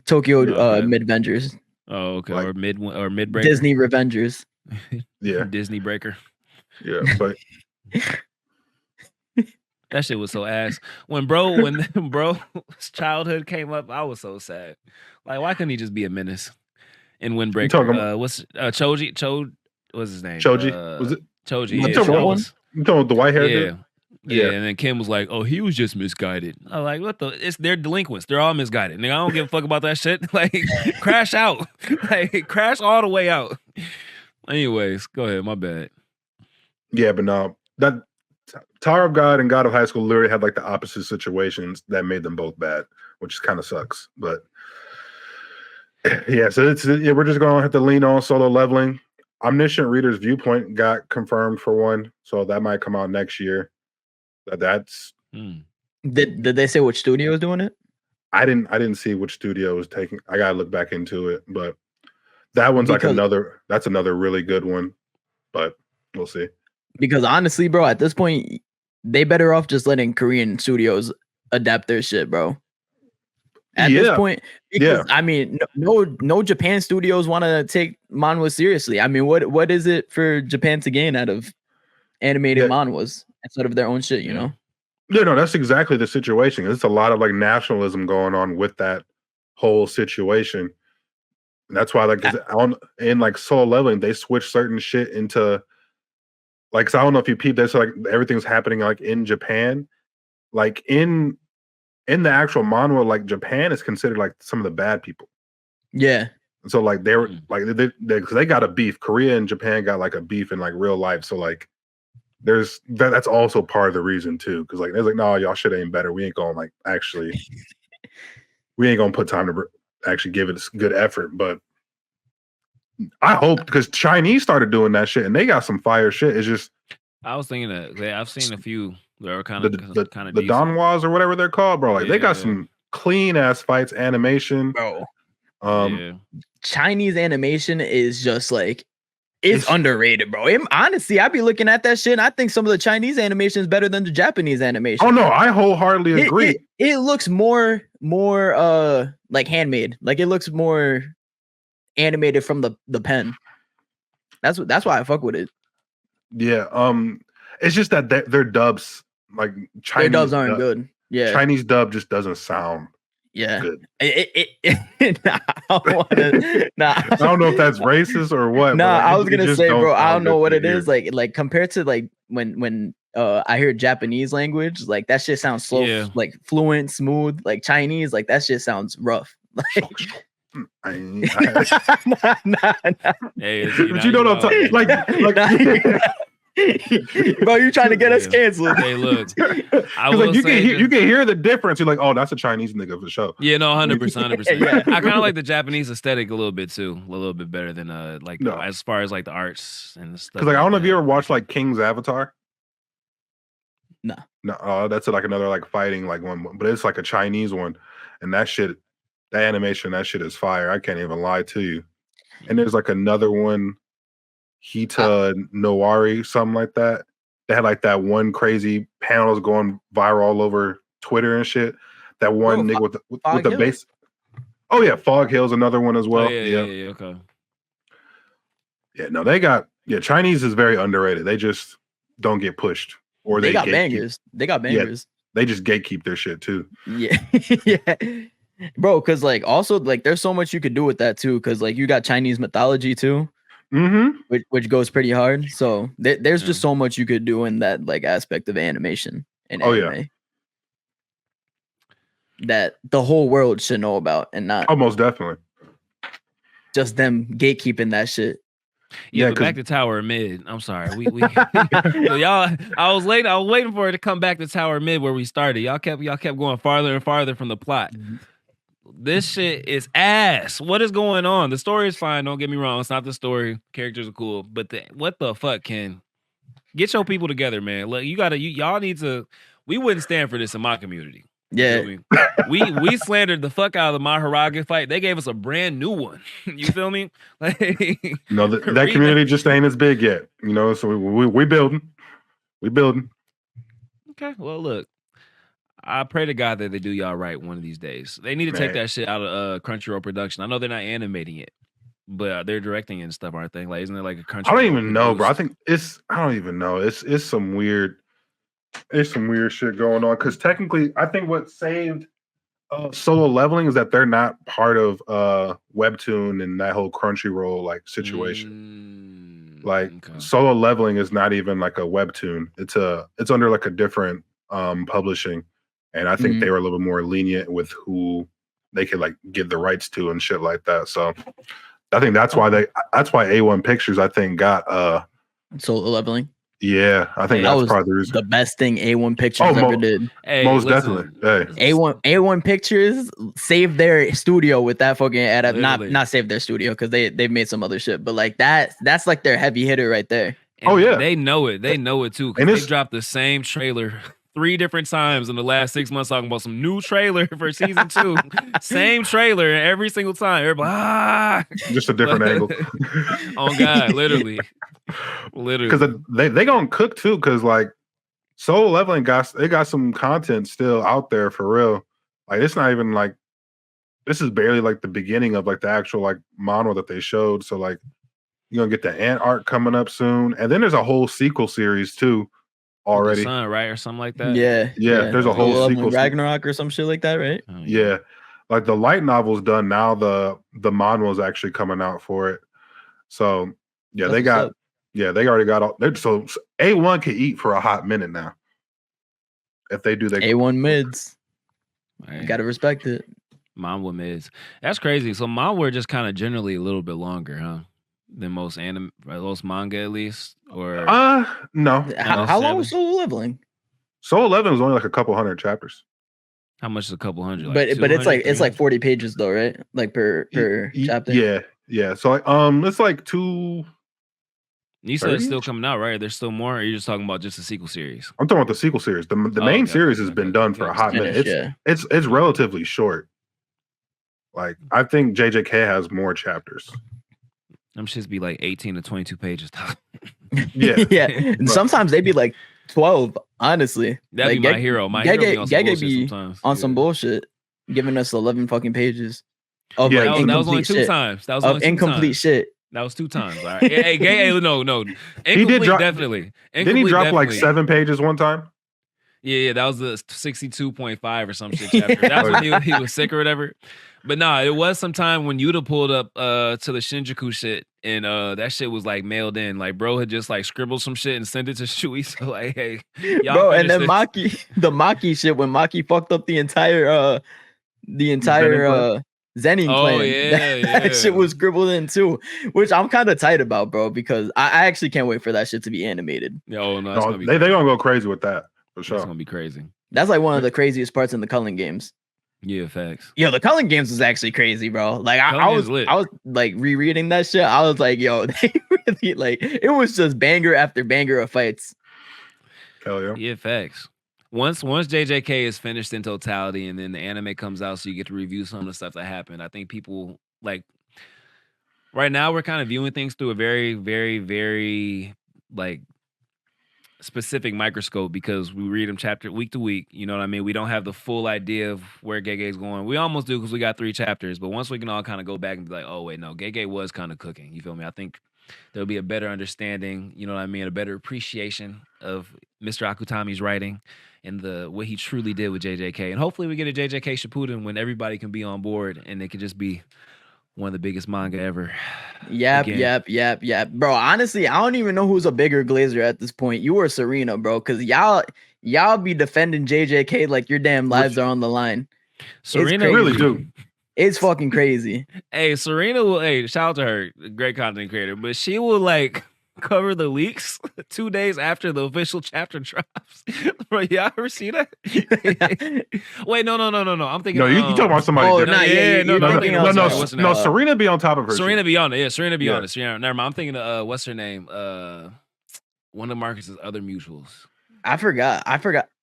Tokyo Midvengers. Oh, okay. Like, or mid breaker. Disney Revengers. Yeah. Disney breaker. Yeah, but that shit was so ass. When bro's childhood came up, I was so sad. Like, why couldn't he just be a menace in Windbreaker? What's Choji? What's his name? Choji? Was it Choji? Yeah, you talking about the white hair dude? Yeah, and then Kim was like, "Oh, he was just misguided." I was like, "What the? They're delinquents. They're all misguided. Nigga, I don't give a fuck about that shit. Like, crash out. Like, crash all the way out." Anyways, go ahead. My bad. Yeah, but no, that Tower of God and God of High School literally had like the opposite situations that made them both bad, which kind of sucks. But yeah, so we're just gonna have to lean on solo leveling. Omniscient Reader's Viewpoint got confirmed for one, so that might come out next year. That's Did they say which studio is doing it? I didn't see which studio was taking. I gotta look back into it, but that one's that's another really good one. But we'll see. Because honestly, bro, at this point, they better off just letting Korean studios adapt their shit, bro. At this point, because I mean, no Japan studios want to take manhwa seriously. I mean, what is it for Japan to gain out of animated manhwas instead of their own shit? You know? Yeah, no, that's exactly the situation. There's a lot of like nationalism going on with that whole situation. And that's why, like, in like solo leveling, they switch certain shit into like. So I don't know if you peep this. So, like, everything's happening like in Japan, like in the actual manhwa, like Japan is considered like some of the bad people. Yeah. So like they were like they got a beef. Korea and Japan got like a beef in like real life. So like there's that's also part of the reason too. Because like they're like, no, y'all shit ain't better. We ain't gonna like actually. We ain't gonna put time to actually give it a good effort. But I hope because Chinese started doing that shit and they got some fire shit. It's just I was thinking that I've seen a few that are kind of the Donwas or whatever they're called, bro. Like they got some clean ass fights, animation, bro. Chinese animation is just like It's underrated, bro. Honestly, I be looking at that shit and I think some of the Chinese animation is better than the Japanese animation. Oh no, I wholeheartedly agree. It looks more like handmade. Like it looks more animated from the pen. That's why I fuck with it. Yeah. It's just that their dubs, like Chinese their dubs aren't good. Yeah. Chinese dub just doesn't sound good. Nah, I don't know if that's racist or what. Nah, I was gonna say, bro, I don't know what it is. Like compared to like when I hear Japanese language, like that shit sounds slow, like fluent, smooth. Like Chinese, like that shit sounds rough. Like, nah. Hey, but you know what I'm talking like. Bro, you trying to get us canceled? Hey, look, you can hear the difference. You're like, oh, that's a Chinese nigga for sure. Yeah, no, 100%. I kind of like the Japanese aesthetic a little bit too, a little bit better than as far as like the arts and stuff. Because like I don't know if you ever watched like King's Avatar. No, that's like another like fighting like one, but it's like a Chinese one, and that animation, that shit is fire. I can't even lie to you. And there's like another one. Hita Noari, something like that. They had like that one crazy panels going viral all over Twitter and shit. That one nigga with the bass. Oh yeah, Fog Hill's another one as well. Oh, yeah, okay. Yeah, no, Chinese is very underrated. They just don't get pushed, or they got bangers. They got bangers. Yeah, they just gatekeep their shit too. Yeah, yeah. Bro, because like also like there's so much you could do with that too, because like you got Chinese mythology too. Which goes pretty hard. So there's just so much you could do in that like aspect of animation and anime that the whole world should know about, and not most definitely just them gatekeeping that shit. Yeah, but back to Tower Mid. I'm sorry, we y'all. I was waiting for it to come back to Tower Mid where we started. Y'all kept going farther and farther from the plot. This shit is ass. What is going on? The story is fine. Don't get me wrong. It's not the story. Characters are cool. But what the fuck, Ken? Get your people together, man. Look, y'all need to. We wouldn't stand for this in my community. Yeah. We slandered the fuck out of the Maharaga fight. They gave us a brand new one. You feel me? No, that community just ain't as big yet. You know, so we building. We building. Okay. Well, look. I pray to God that they do y'all right one of these days. They need to take that shit out of Crunchyroll production. I know they're not animating it, but they're directing it and stuff, aren't they? Like, isn't there like a Crunchyroll? I don't even know, bro. I think I don't even know. It's some weird shit going on. Because technically, I think what saved Solo Leveling is that they're not part of Webtoon and that whole Crunchyroll like situation. Solo Leveling is not even like a Webtoon. It's under like a different publishing. And I think they were a little bit more lenient with who they could like give the rights to and shit like that. So I think that's why A1 Pictures I think got Solo Leveling. Yeah, I think that's probably the reason. The best thing A1 Pictures ever did. Hey, most definitely. Hey. A1 Pictures saved their studio with that fucking not saved their studio because they've made some other shit, but like that's like their heavy hitter right there. And they know it. They know it too. And they dropped the same trailer 3 different times in the last 6 months talking about some new trailer for season 2. Same trailer every single time. Everybody, just a different angle. Oh God, literally. Because they gonna cook too. Because like Solo Leveling got some content still out there for real. Like it's not even like this is barely like the beginning of like the actual like model that they showed. So like you're gonna get the Ant arc coming up soon, and then there's a whole sequel series too. Already, the sun, right, or something like that. Yeah. There's a whole sequel, Ragnarok or some shit like that, right? Oh, yeah, like the light novel's done now. The manhwa's actually coming out for it. So yeah, they already got all. So A1 can eat for a hot minute now. If they do, A1 mids. Right. You gotta respect it. Manhwa mids. That's crazy. So manhwa just kind of generally a little bit longer, huh? Than most manga at least, or no. How long was Solo Leveling? Solo Leveling was only like a couple hundred chapters. How much is a couple hundred? Like but it's like 40 pages though, right? Like per chapter. Yeah. So like, it's like 2. You said it's still coming out, right? There's still more. Or are you just talking about just the sequel series? I'm talking about the sequel series. The main series has been done for a hot minute. It's relatively short. Like I think JJK has more chapters. Them shits be like 18 to 22 pages. Yeah. Yeah. And sometimes they be like 12, honestly. That'd like, be my hero. My hero be on some bullshit sometimes. On some bullshit, giving us 11 fucking pages of Yeah, like that was only incomplete two shit. times. That was Of only two incomplete times. shit. That was 2 times. All right. Hey, no. Incomplete, He did drop, definitely. Didn't he drop like 7 pages one time? Yeah, that was the 62.5 or some shit chapter. That's when he was sick or whatever. But nah, it was some time when Yuta pulled up to the Shinjuku shit, and that shit was like mailed in. Like, bro had just like scribbled some shit and sent it to Shui. So like, hey, y'all bro, and then this. the Maki shit when Maki fucked up the entire Zenin Oh, plan. yeah, That shit was scribbled in too, which I'm kind of tight about, bro, because I actually can't wait for that shit to be animated. No, they're gonna go crazy with that for sure. It's gonna be crazy. That's like one of the craziest parts in the Culling games. Yeah, facts. Yo, the Culling games was actually crazy, bro. Like I was like rereading that shit. I was like, yo, they really like it was just banger after banger of fights. Hell yeah. Yeah, facts. Once JJK is finished in totality and then the anime comes out, so you get to review some of the stuff that happened, I think people like right now we're kind of viewing things through a very, very, very like specific microscope because we read them chapter week to week. You know what I mean? We don't have the full idea of where Gege is going. We almost do because we got 3 chapters, but once we can all kind of go back and be like, oh wait, no, Gege was kind of cooking. You feel me? I think there'll be a better understanding, you know what I mean, a better appreciation of Mr. Akutami's writing and what he truly did with JJK. And hopefully we get a JJK Shippuden when everybody can be on board and it could just be one of the biggest manga ever. Yep. Bro, honestly, I don't even know who's a bigger glazer at this point. You or Serena, bro, because y'all be defending JJK like your damn lives are on the line. Serena really do. It's fucking crazy. Hey, Serena will, shout out to her, great content creator, but she will like cover the leaks 2 days after the official chapter drops. Bro, y'all ever see that? Wait, no. I'm thinking. No, you talking about somebody. Oh, no. No, Serena be on top of her. Serena be on it. Yeah, Serena be on it. Never mind. I'm thinking of what's her name? One of Marcus's other mutuals. I forgot.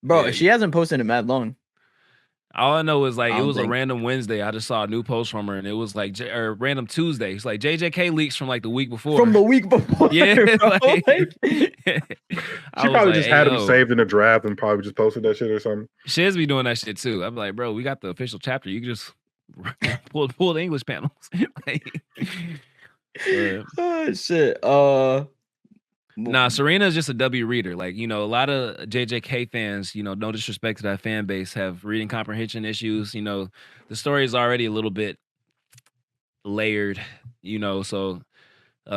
Bro, she hasn't posted in mad long. All I know is like it was a random Wednesday. I just saw a new post from her, and it was like or random Tuesday. It's like JJK leaks from like the week before. From the week before, yeah. She probably just had him saved in a draft and probably just posted that shit or something. Shiz be doing that shit too. I'm like, bro, we got the official chapter. You can just pull the English panels. Oh shit. Nah, Serena's just a W reader. Like, you know, a lot of JJK fans, you know, no disrespect to that fan base, have reading comprehension issues. You know, the story is already a little bit layered, you know, so it's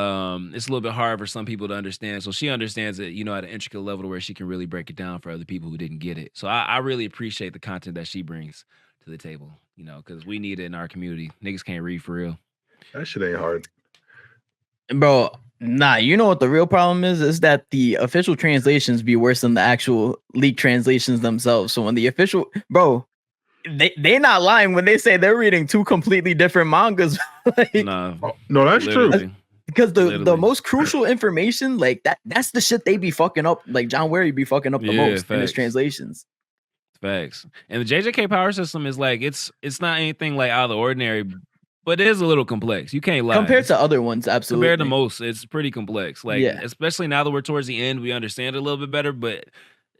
a little bit hard for some people to understand. So she understands it, you know, at an intricate level where she can really break it down for other people who didn't get it. So I really appreciate the content that she brings to the table, you know, because we need it in our community. Niggas can't read for real. That shit ain't hard. Bro, nah, you know what the real problem is that the official translations be worse than the actual leaked translations themselves. So when the official, bro, they not lying when they say they're reading 2 completely different mangas. Like, no, that's true. Because the most crucial information, like that's the shit they be fucking up. Like John Wary be fucking up the most in his translations. Facts. And the JJK power system is like it's not anything like out of the ordinary. But it is a little complex. You can't lie. Compared to other ones, absolutely. Compared to most, it's pretty complex. Like, especially now that we're towards the end, we understand it a little bit better. But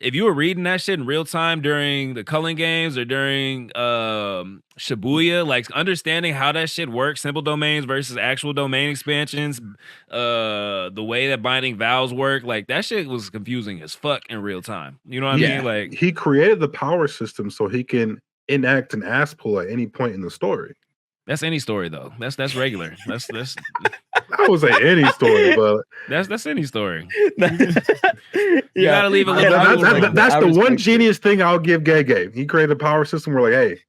if you were reading that shit in real time during the Culling games or during Shibuya, like understanding how that shit works, simple domains versus actual domain expansions, the way that binding vows work, like that shit was confusing as fuck in real time. You know what I mean? Like he created the power system so he can enact an ass pull at any point in the story. That's any story though. That's regular. That's I would say any story, but that's any story. You gotta leave a little. That's the one genius thing I'll give Gege. He created a power system where like, hey,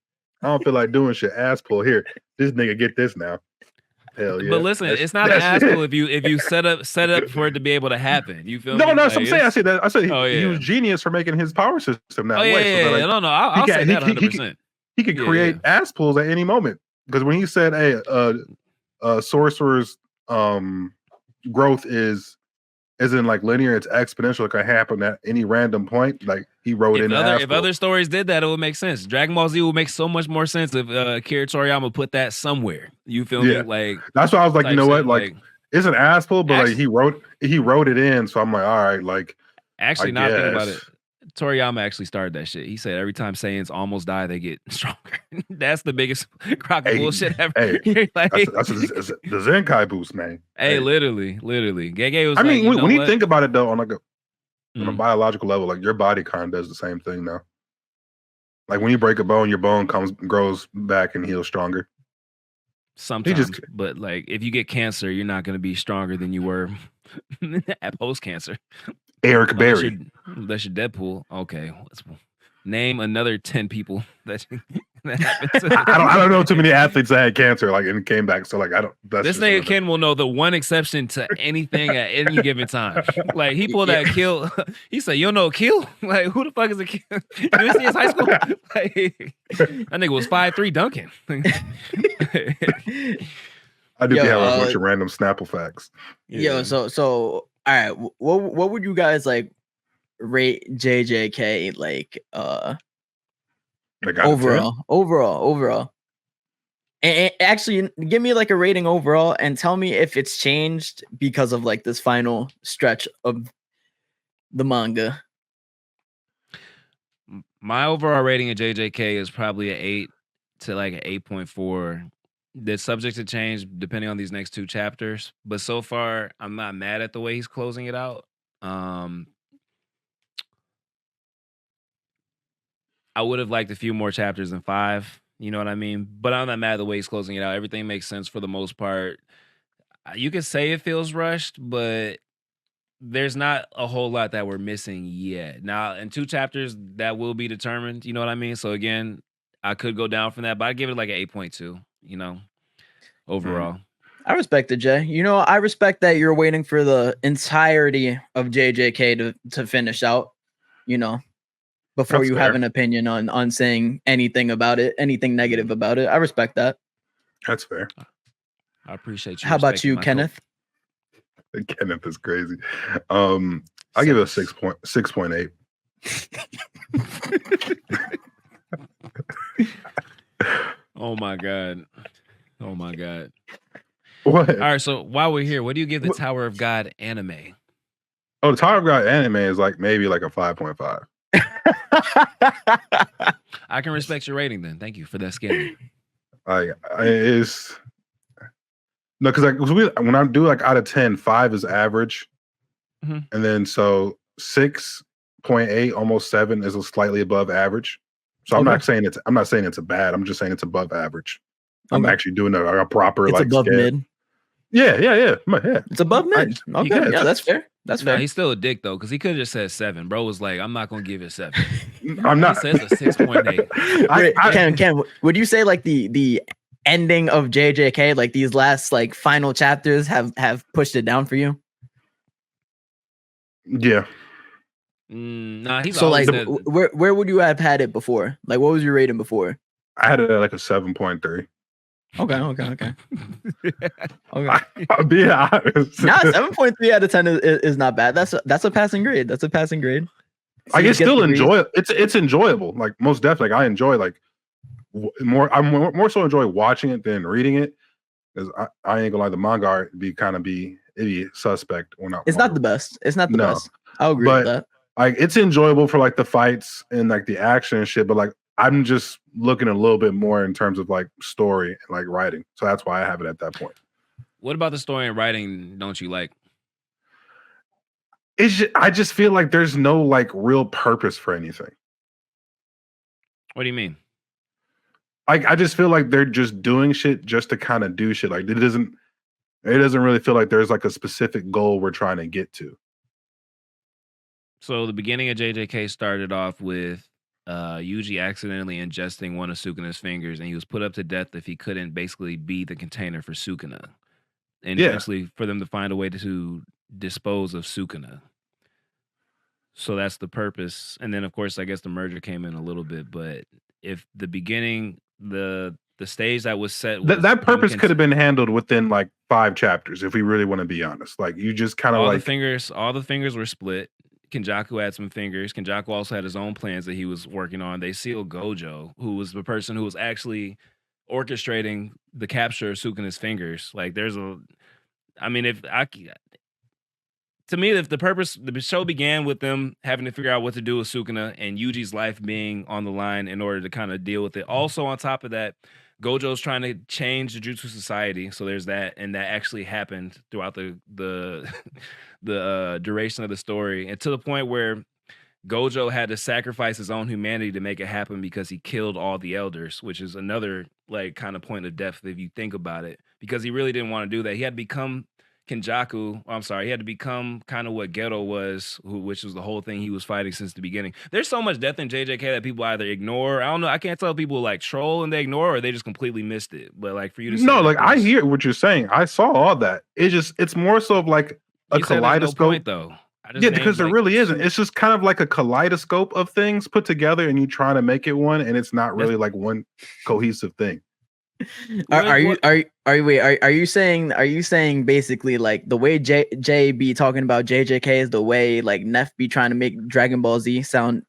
I don't feel like doing shit. Ass pull here. This nigga get this now. Hell yeah. But listen, it's not an ass pull if you set up for it to be be to happen. You feel me? No, that's what I'm saying. I said he was genius for making his power system that way. So that, no. I'll say that 100%. He could create ass pulls at any moment. Because when he said, "Hey, sorcerer's growth isn't like linear; it's exponential. It can happen at any random point." Like he wrote if other stories did that, it would make sense. Dragon Ball Z would make so much more sense if Akira Toriyama put that somewhere. You feel me? Like that's why I was like, you know what? Like it's an asshole, but like he wrote it in, so I'm like, all right, like actually, not thinking about it. Toriyama actually started that shit. He said every time Saiyans almost die, they get stronger. That's the biggest crock of bullshit ever. Hey, that's the Zenkai boost, man. Hey, literally. Gege was I mean, like, when you think about it though, on a biological level, like your body kind of does the same thing now. Like when you break a bone, your bone grows back and heals stronger. Sometimes, but like if you get cancer, you're not going to be stronger than you were at post cancer. Eric Berry. That's your Deadpool. Okay, let's name another 10 people that happened to. I don't know too many athletes that had cancer like and came back. So like I don't. This nigga Ken will know the one exception to anything at any given time. Like he pulled that kill. He said, "You don't know kill? Like who the fuck is a kill? You didn't see his high school? Like, that nigga was 5'3" dunking." I do have a bunch of random Snapple facts. Yo, so all right, what would you guys like rate JJK like overall? And actually give me like a rating overall and tell me if it's changed because of like this final stretch of the manga. My overall rating of JJK is probably an 8 to like an 8.4. That's subject to change depending on these next 2 chapters. But so far, I'm not mad at the way he's closing it out. I would have liked a few more chapters than 5. You know what I mean? But I'm not mad at the way he's closing it out. Everything makes sense for the most part. You could say it feels rushed, but there's not a whole lot that we're missing yet. Now, in 2 chapters, that will be determined. You know what I mean? So again, I could go down from that, but I'd give it like an 8.2, you know, overall. I respect it, Jay. You know, I respect that you're waiting for the entirety of JJK to finish out, you know, before you have an opinion on saying anything about it, anything negative about it. I respect that. That's fair. I appreciate you. How about you, Kenneth? Kenneth is crazy. I'll give it a 6.8. Oh my god. What? All right, so while we're here, what do you give the Tower of God anime? Oh, the Tower of God anime is like maybe like a 5.5. I can respect your rating then. Thank you for that scaling. It's no, because when I do like out of 10, 5 is average, and then so 6.8, almost 7 is a slightly above average. So I'm not saying it's a bad. I'm just saying it's above average. I'm actually doing a proper it's like above scale. Mid. Yeah. It's above mid. Okay, yeah, that's fair. That's fair. He's still a dick though, because he could have just said 7. Bro was like, I'm not gonna give it 7. I'm not. He says a 6.8. Ken, would you say like the ending of JJK, like these last like final chapters have pushed it down for you? Yeah. Nah, he's so like where would you have had it before? Like what was your rating before? I had it at like a 7.3. Okay. I'll be honest. Now 7.3 out of 10 is not bad. That's a passing grade. That's a passing grade. I can still enjoy it. It's enjoyable. Like most definitely, like, I enjoy like more. I more so enjoy watching it than reading it, because I ain't gonna lie, the manga art it'd be suspect when it's not the best. It's not the best. I'll agree with that. Like it's enjoyable for like the fights and like the action and shit, but like I'm just looking a little bit more in terms of like story and like writing. So that's why I have it at that point. What about the story and writing don't you like? I just feel like there's no like real purpose for anything. What do you mean? Like I just feel like they're just doing shit just to kind of do shit. Like it doesn't really feel like there's like a specific goal we're trying to get to. So the beginning of JJK started off with Yuji accidentally ingesting one of Sukuna's fingers, and he was put up to death if he couldn't basically be the container for Sukuna. And eventually for them to find a way to dispose of Sukuna. So that's the purpose. And then of course I guess the merger came in a little bit, but if the beginning, the stage that was set was that purpose could have been handled within like 5 chapters if we really want to be honest. Like you just kind of like all the fingers were split. Kenjaku had some fingers. Kenjaku also had his own plans that he was working on. They sealed Gojo, who was the person who was actually orchestrating the capture of Sukuna's fingers. Like there's I mean, to me, if the show began with them having to figure out what to do with Sukuna and Yuji's life being on the line in order to kind of deal with it. Also, on top of that, Gojo's trying to change Jujutsu society, so there's that, and that actually happened throughout the duration of the story, and to the point where Gojo had to sacrifice his own humanity to make it happen because he killed all the elders, which is another like kind of point of depth if you think about it, because he really didn't want to do that. He had to become Kenjaku. I'm sorry, he had to become kind of what Geto was, which was the whole thing he was fighting since the beginning. There's so much depth in JJK that people either ignore. I don't know. I can't tell if people like troll and they ignore, or they just completely missed it. But like for you to say no, like I hear what you're saying. I saw all that. It's more so of like a kaleidoscope, no point, though. Yeah, because there really isn't. It's just kind of like a kaleidoscope of things put together, and you trying to make it one, and it's not really like one cohesive thing. Are you saying basically like the way J be talking about JJK is the way like Neff be trying to make Dragon Ball Z sound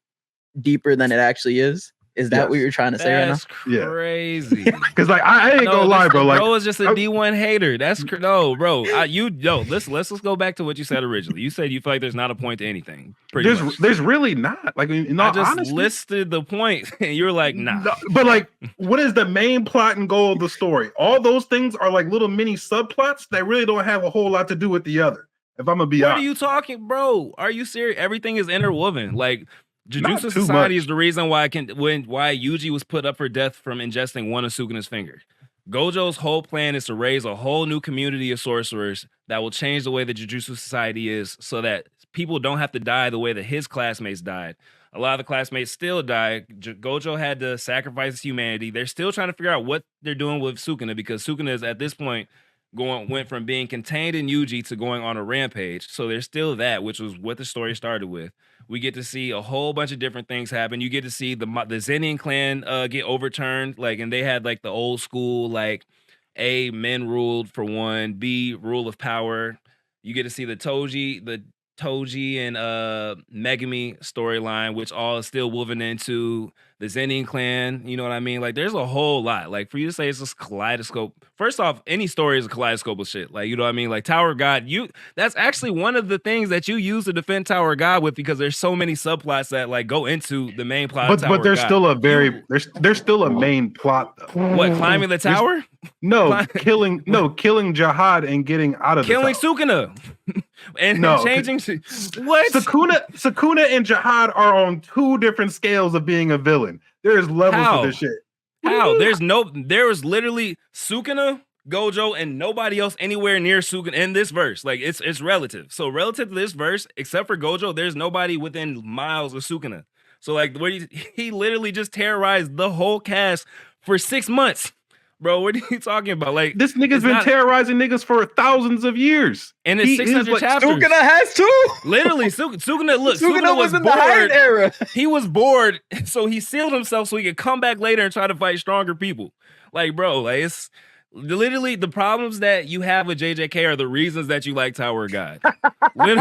deeper than it actually is? Is that what you're trying to say right now? That's crazy. Because like I ain't gonna lie, bro. Like, bro is just a D1 hater. That's no, bro. Let's go back to what you said originally. You said you feel like there's not a point to anything. There's really not. Like, I just honestly, listed the point, and you're like, nah. No, but like, what is the main plot and goal of the story? All those things are like little mini subplots that really don't have a whole lot to do with the other. If I'm gonna be honest, what are you talking, bro? Are you serious? Everything is interwoven. Like, Jujutsu Society is the reason why why Yuji was put up for death from ingesting one of Sukuna's fingers. Gojo's whole plan is to raise a whole new community of sorcerers that will change the way the Jujutsu Society is, so that people don't have to die the way that his classmates died. A lot of the classmates still die. Gojo had to sacrifice his humanity. They're still trying to figure out what they're doing with Sukuna, because Sukuna is at this point went from being contained in Yuji to going on a rampage. So there's still that, which was what the story started with. We get to see a whole bunch of different things happen. You get to see the Zenin clan get overturned, like, and they had like the old school, like, A, men ruled for one, B, rule of power. You get to see the Toji and Megami storyline, which all is still woven into the Zenin clan. You know what I mean? Like, there's a whole lot. Like, for you to say it's just kaleidoscope. First off, any story is a kaleidoscope of shit. Like, you know what I mean? Like, Tower of God, that's actually one of the things that you use to defend Tower of God with, because there's so many subplots that like go into the main plot. But there's still a there's still a main plot though. What, climbing the tower? Killing Jihad and getting out of killing the tower. Sukuna. And changing what? Sukuna and Jihad are on two different scales of being a villain. There's levels to this shit. How? There was literally Sukuna, Gojo, and nobody else anywhere near Sukuna in this verse. Like, it's relative. So relative to this verse, except for Gojo, there's nobody within miles of Sukuna. So like, he literally just terrorized the whole cast for 6 months. Bro, what are you talking about? Like, this nigga's been terrorizing niggas for thousands of years. And it's 600 chapters. Sukuna has too. Literally, Sukuna was in the Heian era. He was bored, so he sealed himself so he could come back later and try to fight stronger people. Like, bro, like, it's literally the problems that you have with JJK are the reasons that you like Tower of God.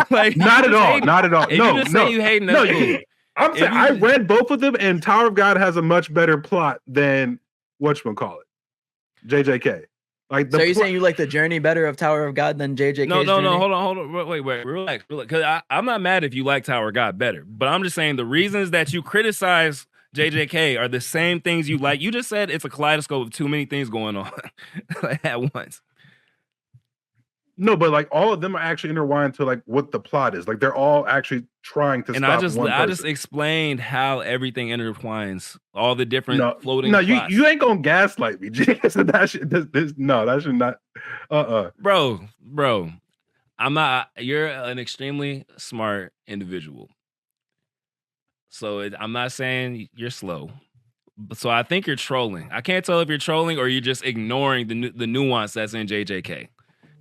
Like, not at all. Not at all. If you just say you hating, that's cool. I'm saying I read both of them, and Tower of God has a much better plot than whatchamacallit. JJK. Like, so you're saying you like the journey better of Tower of God than JJK? No, hold on. Wait, relax. Because I'm not mad if you like Tower of God better, but I'm just saying the reasons that you criticize JJK are the same things you like. You just said it's a kaleidoscope of too many things going on at once. No, but like all of them are actually intertwined to like what the plot is. Like, they're all actually trying to. And stop I just explained how everything intertwines, all the different floating. No, you ain't gonna gaslight me, so that should not. Bro, I'm not. You're an extremely smart individual, so I'm not saying you're slow. So I think you're trolling. I can't tell if you're trolling or you're just ignoring the nuance that's in JJK.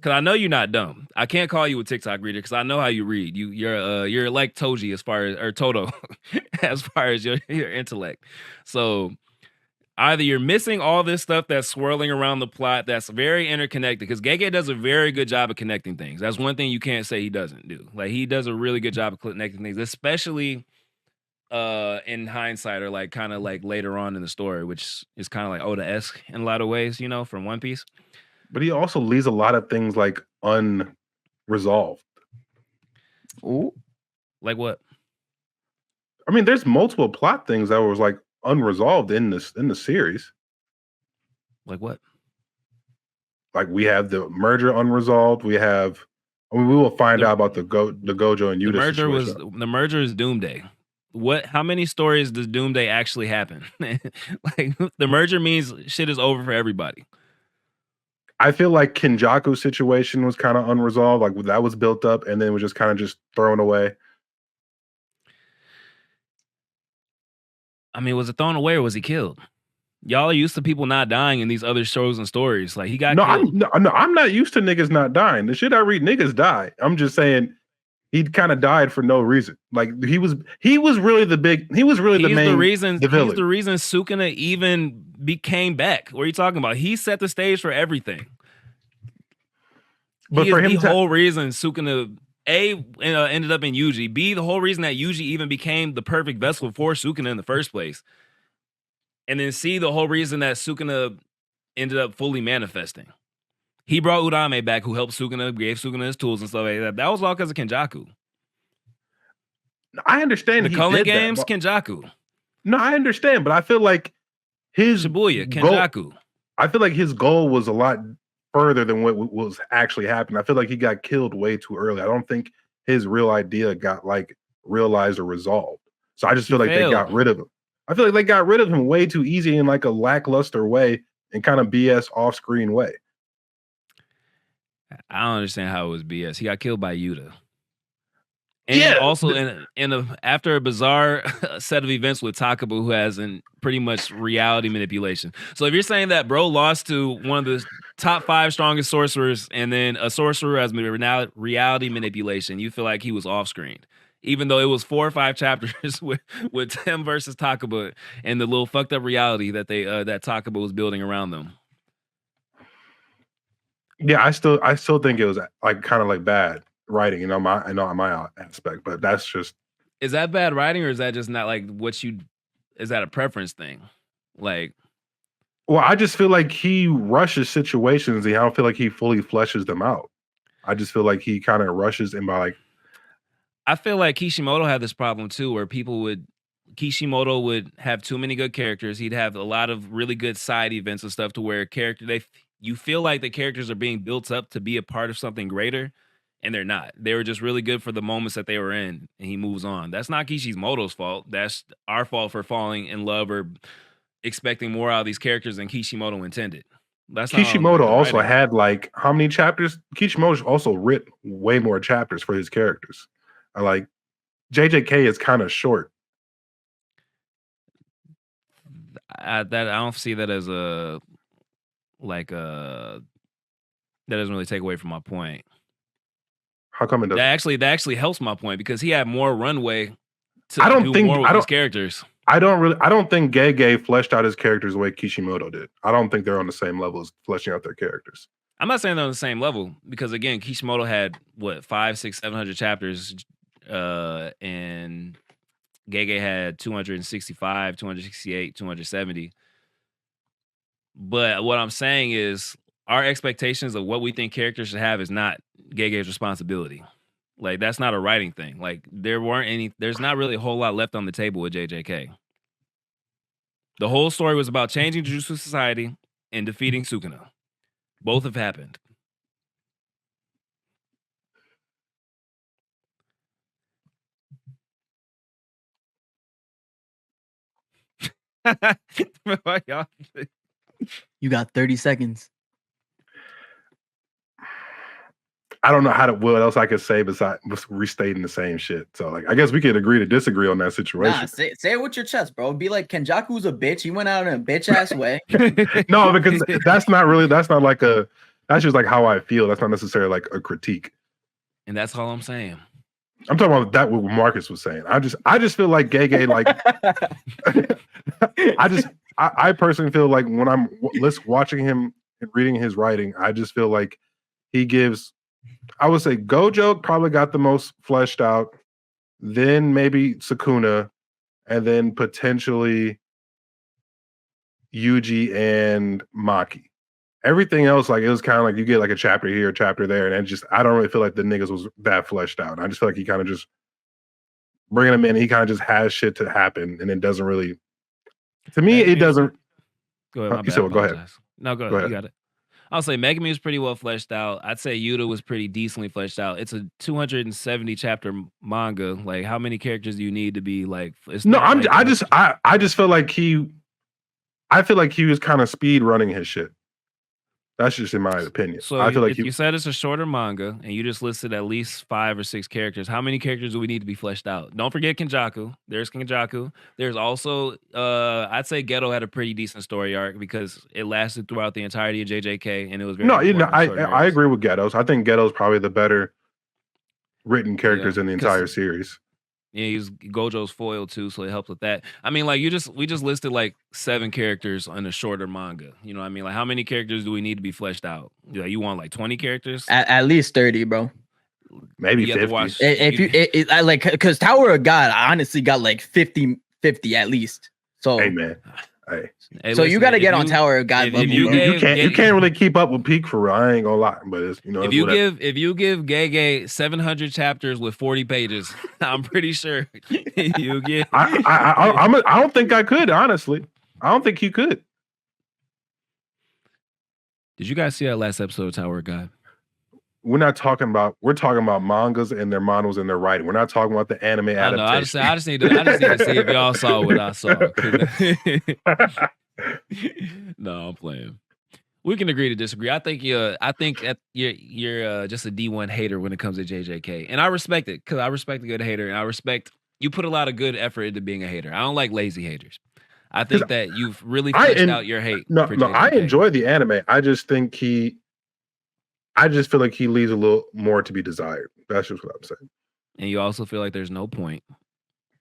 Because I know you're not dumb. I can't call you a TikTok reader because I know how you read. You're like Toji or Toto as far as your intellect. So either you're missing all this stuff that's swirling around the plot that's very interconnected, because Gege does a very good job of connecting things. That's one thing you can't say he doesn't do. Like, he does a really good job of connecting things, especially in hindsight, or like kind of like later on in the story, which is kind of like Oda-esque in a lot of ways, from One Piece. But he also leaves a lot of things like unresolved. Ooh. Like what? I mean, there's multiple plot things that was like unresolved in the series. Like what? Like we have the merger unresolved. We have. I mean, we will find out about the Gojo and Yuta situation. The merger is Doomday. How many stories does Doomday actually happen? Like the merger means shit is over for everybody. I feel like Kenjaku's situation was kind of unresolved. Like that was built up and then was just kind of just thrown away. I mean, was it thrown away or was he killed? Y'all are used to people not dying in these other shows and stories. Like he got killed. I'm not used to niggas not dying. The shit I read, niggas die. I'm just saying he kind of died for no reason. Like he was really the main. He's the reason Sukuna even became back. What are you talking about? He set the stage for everything. But he for him, the whole reason Sukuna ended up in Yuji. B, the whole reason that Yuji even became the perfect vessel for Sukuna in the first place. And then C, the whole reason that Sukuna ended up fully manifesting. He brought Urame back, who helped Sukuna, gave Sukuna his tools and stuff like that. That was all because of Kenjaku. I understand the Culling Games, Kenjaku. No, I understand, but I feel like his Shibuya, Kenjaku. I feel like his goal was a lot further than what was actually happening. I feel like he got killed way too early. I don't think his real idea got like realized or resolved. So I just feel like they got rid of him. I feel like they got rid of him way too easy in like a lackluster way and kind of BS off-screen way. I don't understand how it was BS. He got killed by Yuta. And also after a bizarre set of events with Takabu, who has pretty much reality manipulation. So if you're saying that bro lost to one of the top 5 strongest sorcerers and then a sorcerer has reality manipulation, you feel like he was off-screen. Even though it was 4 or 5 chapters with Tim versus Takabu and the little fucked up reality that that Takabu was building around them. Yeah, I still think it was like kind of like bad writing, on my aspect, but that's just. Is that bad writing or is that just not like is that a preference thing? Like, well, I just feel like he rushes situations and I don't feel like he fully fleshes them out. I just feel like he kind of rushes and by like. I feel like Kishimoto had this problem too, where Kishimoto would have too many good characters. He'd have a lot of really good side events and stuff to where you feel like the characters are being built up to be a part of something greater, and they're not. They were just really good for the moments that they were in, and he moves on. That's not Kishimoto's fault. That's our fault for falling in love or expecting more out of these characters than Kishimoto intended. That's Kishimoto also had like how many chapters? Kishimoto also writ way more chapters for his characters. Like JJK is kind of short. I don't see that as that doesn't really take away from my point. How come it doesn't? That actually helps my point because he had more runway to do more with his characters. I don't think Gege fleshed out his characters the way Kishimoto did. I don't think they're on the same level as fleshing out their characters. I'm not saying they're on the same level because again, Kishimoto had 500, 600, 700 chapters, and Gege had 265, 268, 270. But what I'm saying is our expectations of what we think characters should have is not Gege's responsibility. Like that's not a writing thing. Like there's not really a whole lot left on the table with JJK. The whole story was about changing Jujutsu Society and defeating Sukuna. Both have happened. You got 30 seconds. I don't know what else I could say besides restating the same shit. So like, I guess we could agree to disagrry on that situation. Nah, say it with your chest, bro. Be like, Kenjaku's a bitch. He went out in a bitch ass way. No, because that's just like how I feel. That's not necessarily like a critique. And that's all I'm saying. I'm talking about that what Marcus was saying. I just feel like Gege like I personally feel like when I'm watching him and reading his writing, I just feel like he gives. I would say Gojo probably got the most fleshed out, then maybe Sukuna, and then potentially Yuji and Maki. everything else, like it was kind of like you get like a chapter here, a chapter there, and I don't really feel like the niggas was that fleshed out. I just feel like he kind of just bringing him in. He kind of just has shit to happen, and it doesn't really. To me, it doesn't. Go ahead. My bad. Go ahead. No, go ahead. You got it. I'll say Megami was pretty well fleshed out. I'd say Yuta was pretty decently fleshed out. It's a 270 chapter manga. Like, how many characters do you need to be like? I just feel like I feel like he was kind of speed running his shit. That's just in my opinion. So I feel like you said it's a shorter manga, and you just listed at least 5 or 6 characters. How many characters do we need to be fleshed out? Don't forget Kenjaku. There's Kenjaku. There's also, I'd say Geto had a pretty decent story arc because it lasted throughout the entirety of JJK, and it was very. I agree with Geto's. I think Geto's probably the better written characters in the entire series. Yeah, he's Gojo's foil too, so it helps with that. I mean, like we just listed like 7 characters on a shorter manga. You know what I mean? Like, how many characters do we need to be fleshed out? You want like 20 characters? At least 30, bro. Maybe 50. If I like, because Tower of God, I honestly got like 50 at least. So hey man. Hey, so you got to get on Tower of God. You can't really keep up with Peak for real. I ain't gonna lie, but it's, if you give Gege 700 chapters with 40 pages, I'm pretty sure you get. I don't think I could, honestly. I don't think you could. Did you guys see that last episode of Tower of God? We're talking about mangas and their models and their writing. We're not talking about the anime adaptation. I just need to see if y'all saw what I saw. No, I'm playing. We can agree to disagree. I think you're just a D1 hater when it comes to JJK, and I respect it because I respect a good hater, and I respect you put a lot of good effort into being a hater. I don't like lazy haters. I think that you've really fleshed out your hate. No, I enjoy the anime. I just feel like he leaves a little more to be desired. That's just what I'm saying. And you also feel like there's no point.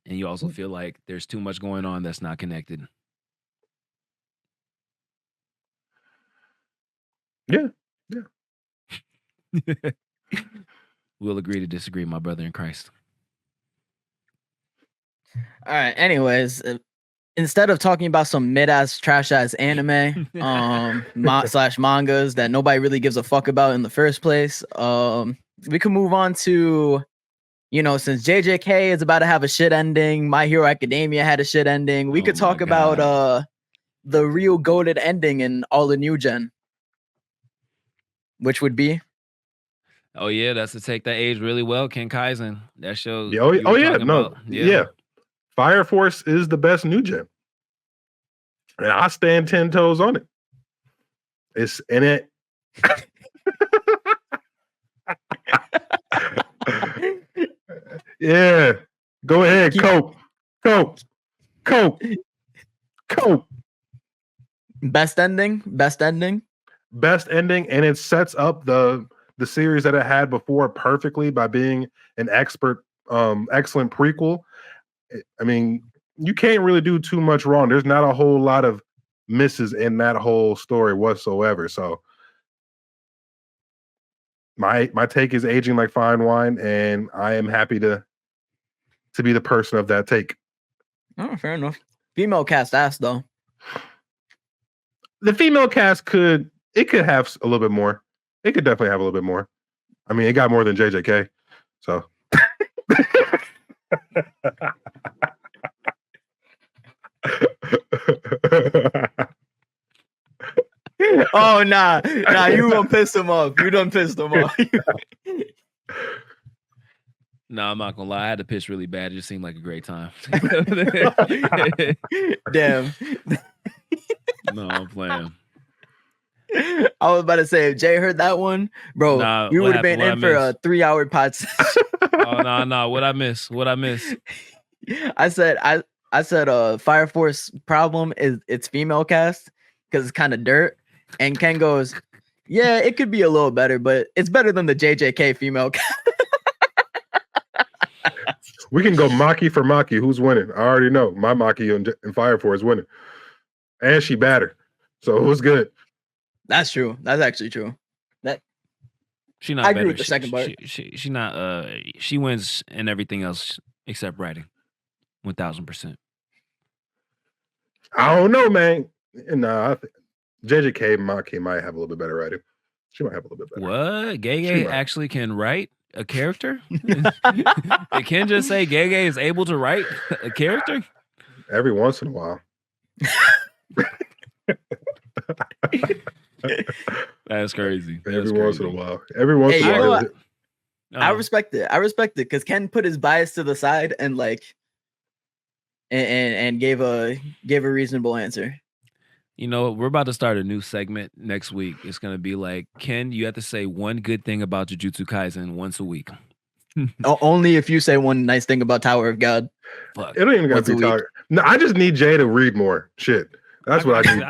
And you also feel like there's too much going on that's not connected. Yeah. We'll agree to disagree, my brother in Christ. All right. Anyways, instead of talking about some mid-ass, trash-ass anime slash mangas that nobody really gives a fuck about in the first place, we can move on to, since JJK is about to have a shit ending, My Hero Academia had a shit ending, we could talk about the real goated ending in all the new gen, which would be. Oh yeah, that's to take that age really well, Ken Kaisen. That show. Yeah. Fire Force is the best new gen. And I stand 10 toes on it. It's in it. Yeah. Go ahead. Cope. Best ending. And it sets up the series that it had before perfectly by being an excellent prequel. I mean, you can't really do too much wrong. There's not a whole lot of misses in that whole story whatsoever. So my take is aging like fine wine, and I am happy to be the person of that take. Oh, fair enough. Female cast ass though. The female cast could have a little bit more. It could definitely have a little bit more. I mean, it got more than JJK. So oh nah, you gonna piss him off. You done pissed him off. No, I'm not gonna lie. I had to piss really bad. It just seemed like a great time. Damn. No, I'm playing. I was about to say, if Jay heard that one, bro, we would have been in for a 3-hour pod session. Oh no! What I miss? I said, Fire Force problem is its female cast because it's kind of dirt. And Ken goes, yeah, it could be a little better, but it's better than the JJK female cast. We can go Maki for Maki. Who's winning? I already know. My Maki and Fire Force winning. And she battered. So it was good. That's true. That's actually true. She not. I agree with the second part. She not. She wins in everything else except writing. 1000%. I don't know, man. Nah, JJK Maki might have a little bit better writing. She might have a little bit better. What? Gege actually can write a character? They can't just say Gege is able to write a character? Every once in a while. That's crazy. Every once in a while. Every once in a while. I respect it. I respect it because Ken put his bias to the side and like and gave a reasonable answer. You know, we're about to start a new segment next week. It's gonna be like, Ken, you have to say one good thing about Jujutsu Kaisen once a week. Only if you say one nice thing about Tower of God. Fuck. It don't even gotta be Tower. No, I just need Jay to read more shit. That's what I need.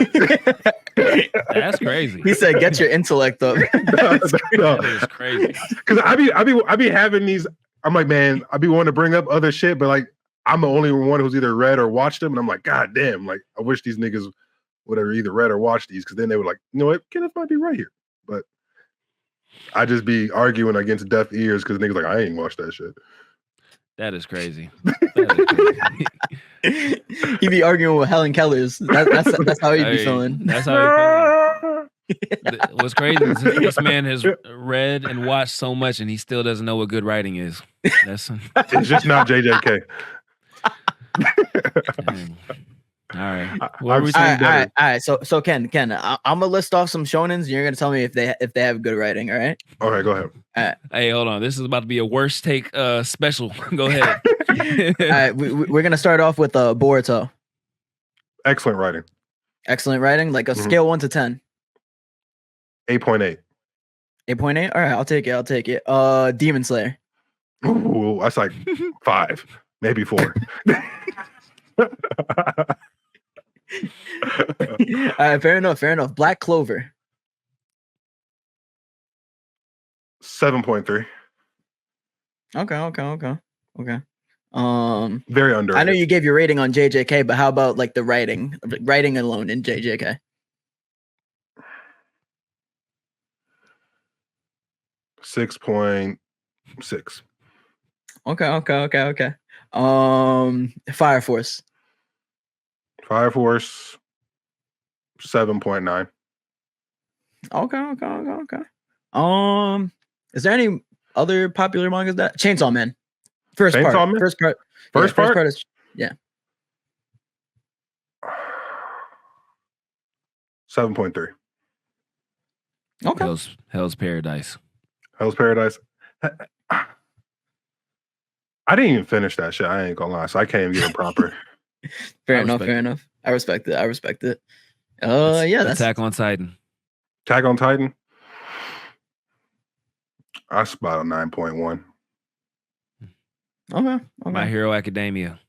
That's crazy. He said, "Get your intellect up." That is crazy. Because I be having these. I'm like, man, I be wanting to bring up other shit, but like, I'm the only one who's either read or watched them, and I'm like, god damn, like, I wish these niggas would have either read or watched these, because then they were like, you know what, Kenneth might be right here, but I just be arguing against deaf ears because niggas like, I ain't watched that shit. That is crazy. He be arguing with Helen Keller's. That's how he be feeling. That's how he feeling. What's crazy is this man has read and watched so much, and he still doesn't know what good writing is. That's it's just not JJK. All right. All right. So Ken, I'm gonna list off some shonens. You're gonna tell me if they have good writing. All right. Okay, go ahead. All right. Hey, hold on. This is about to be a worst take special. Go ahead. All right. We're gonna start off with Boruto. Excellent writing. Excellent writing. Like a scale 1 to 10. 8.8. 8.8. All right. I'll take it. Demon Slayer. Ooh, that's like 5, maybe 4. All right, fair enough. Black Clover. 7.3. Okay. Very underrated. I know you gave your rating on JJK, but how about like the writing alone in JJK? 6.6. Okay. Fire Force. 7.9. Okay. Is there any other popular mangas that Chainsaw Man? First part is 7.3. Okay. Hell's Paradise. Hell's Paradise. I didn't even finish that shit. I ain't gonna lie, so I can't even give it proper. Fair enough. I respect it. Yeah. That's Attack on Titan. Attack on Titan. That's about a 9.1. Okay. My Hero Academia.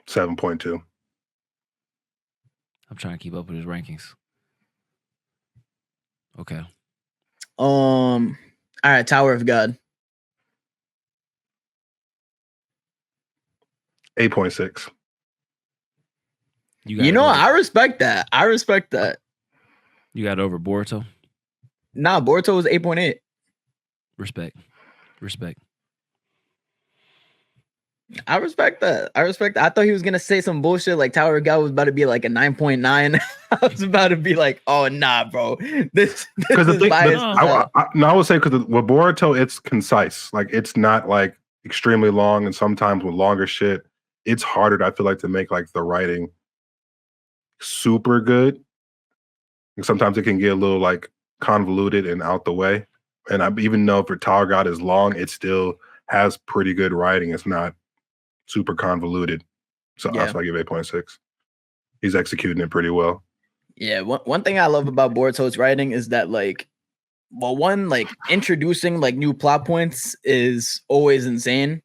7.2. I'm trying to keep up with his rankings. Okay. All right, Tower of God. 8.6. You know, I respect that. You got over Boruto? Nah, Boruto was 8.8. Respect. I respect that. I thought he was gonna say some bullshit like Tower of God was about to be like a 9.9. I was about to be like, oh nah, bro. This is biased. I would say because with Boruto, it's concise. Like it's not like extremely long, and sometimes with longer shit, it's harder. I feel like to make like the writing super good. And sometimes it can get a little like convoluted and out the way. And I even know for Tower of God is long, it still has pretty good writing. It's not super convoluted. So that's why I give 8.6. He's executing it pretty well. Yeah, one thing I love about Boruto's writing is that like introducing like new plot points is always insane.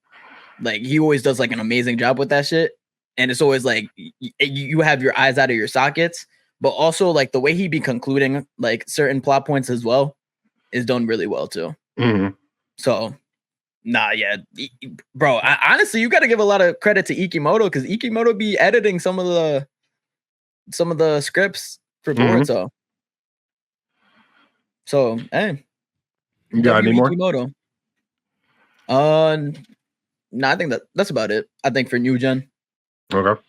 Like he always does like an amazing job with that shit. And it's always like you have your eyes out of your sockets, but also like the way he be concluding like certain plot points as well is done really well too. Mm-hmm. So bro, honestly, you got to give a lot of credit to Ikimoto because Ikimoto be editing some of the scripts for Boruto. So, hey, you got any more? Ikimoto. No, I think that's about it. I think for new gen. Okay.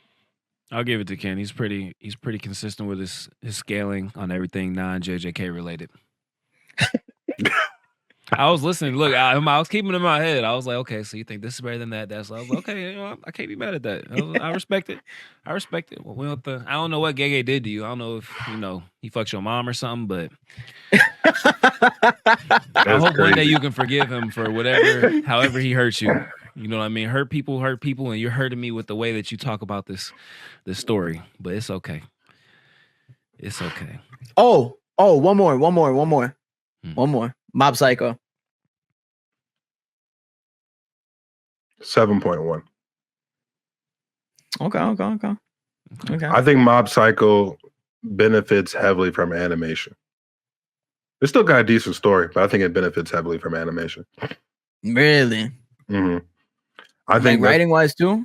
I'll give it to Ken. He's pretty consistent with his scaling on everything non-JJK related. I was listening. Look, I was keeping it in my head. I was like, okay, so you think this is better than that? That's. I was like, okay, I can't be mad at that. I respect it. I respect it. Well, we don't I don't know what Gege did to you. I don't know if he fucked your mom or something, but I hope one day you can forgive him for however he hurt you. You know what I mean? Hurt people, and you're hurting me with the way that you talk about this story. But it's okay. It's okay. Oh, one more. Mob Psycho. 7.1. Okay. I think Mob Psycho benefits heavily from animation. It's still got a decent story, but I think it benefits heavily from animation. Really? Mm-hmm. I think writing wise too.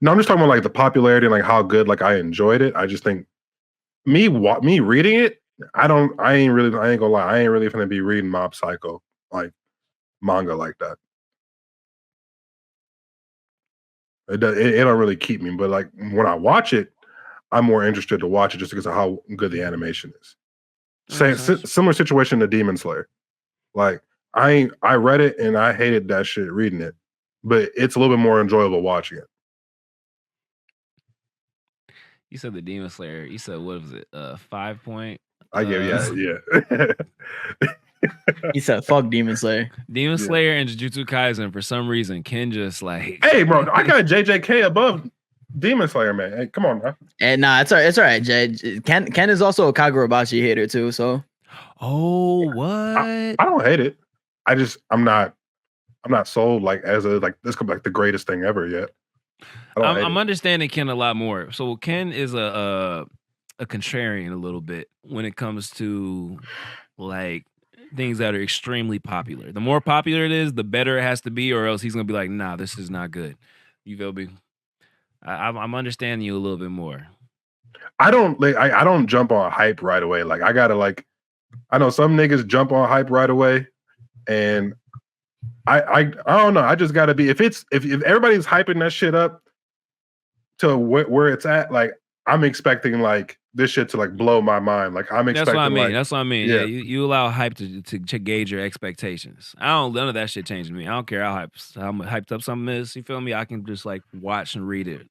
No, I'm just talking about like the popularity and like how good like I enjoyed it. I just think me reading it, I ain't gonna lie, I ain't really gonna be reading Mob Psycho like manga like that. It don't really keep me, but like when I watch it, I'm more interested to watch it just because of how good the animation is. Similar situation to Demon Slayer. Like I read it and I hated that shit reading it, but it's a little bit more enjoyable watching it. You said the Demon Slayer. You said what was it? 5 point. I gave yeah. He said, "Fuck Demon Slayer." Demon Slayer and Jujutsu Kaisen. For some reason, Ken just like, hey, bro, I got JJK above Demon Slayer, man. Hey, come on, man. And nah, it's all right, Jay. Ken is also a Kagurabachi hater too. So, what? I don't hate it. I'm not sold like as a like this could be like the greatest thing ever yet. I'm understanding Ken a lot more. So Ken is a contrarian a little bit when it comes to like things that are extremely popular. The more popular it is, the better it has to be, or else he's gonna be like, nah, this is not good. You feel me? I'm understanding you a little bit more. I don't jump on hype right away. Like I gotta like, I know some niggas jump on hype right away, and I don't know. I just gotta be if everybody's hyping that shit up to where it's at, like I'm expecting like this shit to like blow my mind. Like I'm expecting. That's what I mean. Yeah, you allow hype to gauge your expectations. None of that shit changes me. I don't care how hyped up something is. You feel me? I can just like watch and read it.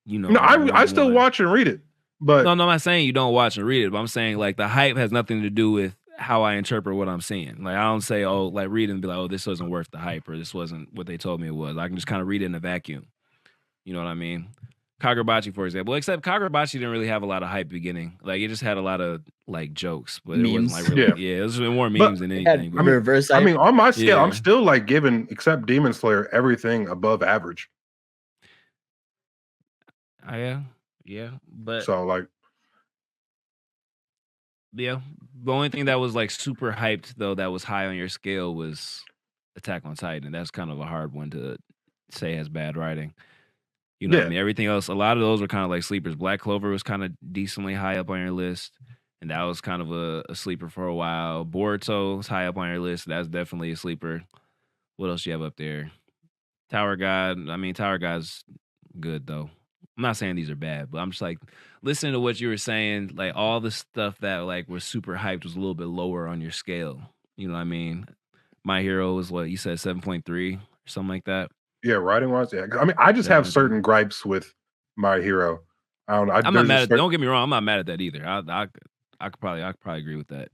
No, I still watch and read it. But no, I'm not saying you don't watch and read it. But I'm saying like the hype has nothing to do with how I interpret what I'm seeing. Like I don't say, like read it and be like, this wasn't worth the hype, or this wasn't what they told me it was. I can just kind of read it in a vacuum. You know what I mean? Kagurabachi, for example. Except Kagurabachi didn't really have a lot of hype beginning. Like it just had a lot of like jokes, but memes. It wasn't like really. It was more memes than anything. I mean, on my scale, I'm still like giving, except Demon Slayer, everything above average. Yeah, but so like, yeah, the only thing that was like super hyped though that was high on your scale was Attack on Titan. That's kind of a hard one to say has bad writing. You know what I mean? Everything else, a lot of those were kind of like sleepers. Black Clover was kind of decently high up on your list, and that was kind of a sleeper for a while. Boruto is high up on your list. That's definitely a sleeper. What else you have up there? Tower God. I mean, Tower God's good though. I'm not saying these are bad, but I'm just like listening to what you were saying. Like all the stuff that like was super hyped was a little bit lower on your scale. You know what I mean? My Hero was what you said, 7.3 or something like that. Yeah, writing wise, yeah. I mean, I just have certain gripes with My Hero. I don't know. I'm not mad at. Don't get me wrong. I'm not mad at that either. I could probably agree with that.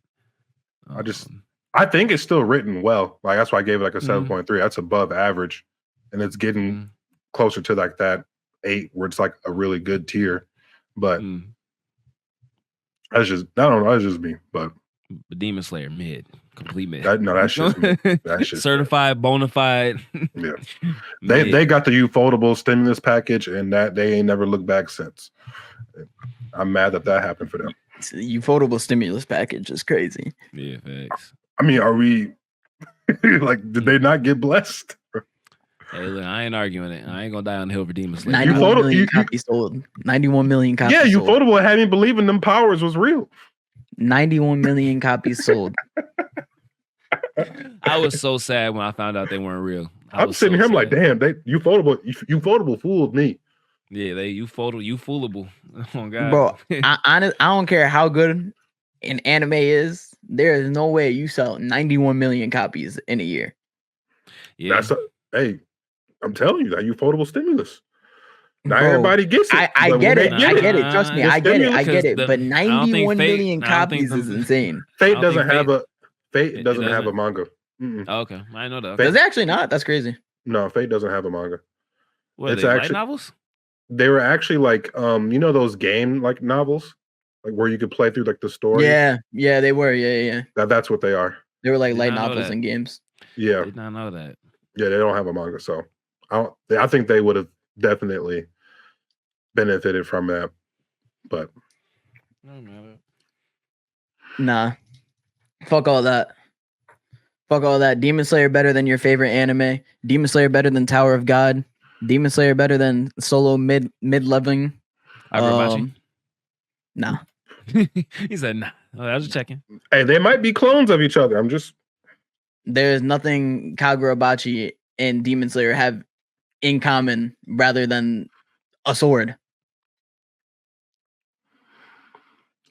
I think it's still written well. Like that's why I gave it like a 7.3. That's above average, and it's getting closer to like that 8, where it's like a really good tier. But that's just that's just me. But Demon Slayer mid. Complete mid. That's just me. That's just certified, bona fide. Yeah, they got the Ufotable stimulus package, and that they ain't never looked back since. I'm mad that happened for them. The Ufotable stimulus package is crazy. Yeah, thanks. I mean, are we like? Did they not get blessed? Hey, look, I ain't arguing it. I ain't gonna die on the hill for Demon Slayer. 91 million copies sold. 91 million copies. Yeah, Ufotable had me believing them powers was real. 91 million copies sold. I was so sad when I found out they weren't real. I'm sitting here, I'm like, damn, Ufotable fooled me. Yeah, you foolable. Oh God, Bro, I don't care how good an anime is. There is no way you sell 91 million copies in a year. Yeah, hey, I'm telling you, that ufotable stimulus. Not Bro, everybody gets it. I but get when it. they I get get it. Trust me, I get it. I get it. But 91 million copies is insane. Fate doesn't have a manga. Oh, okay, I know that. Does it actually not? That's crazy. No, Fate doesn't have a manga. What are they, light novels? They were actually like you know those game like novels, like where you could play through like the story. Yeah, they were. Yeah. That's what they are. They were like light novels and games. Yeah, did not know that. Yeah, they don't have a manga, so I think they would have definitely benefited from that, but nah, fuck all that. Fuck all that. Demon Slayer better than your favorite anime. Demon Slayer better than Tower of God. Demon Slayer better than solo mid leveling. Nah. He said nah. I was just checking. Hey, they might be clones of each other. There's nothing Kagurabachi and Demon Slayer have in common rather than a sword.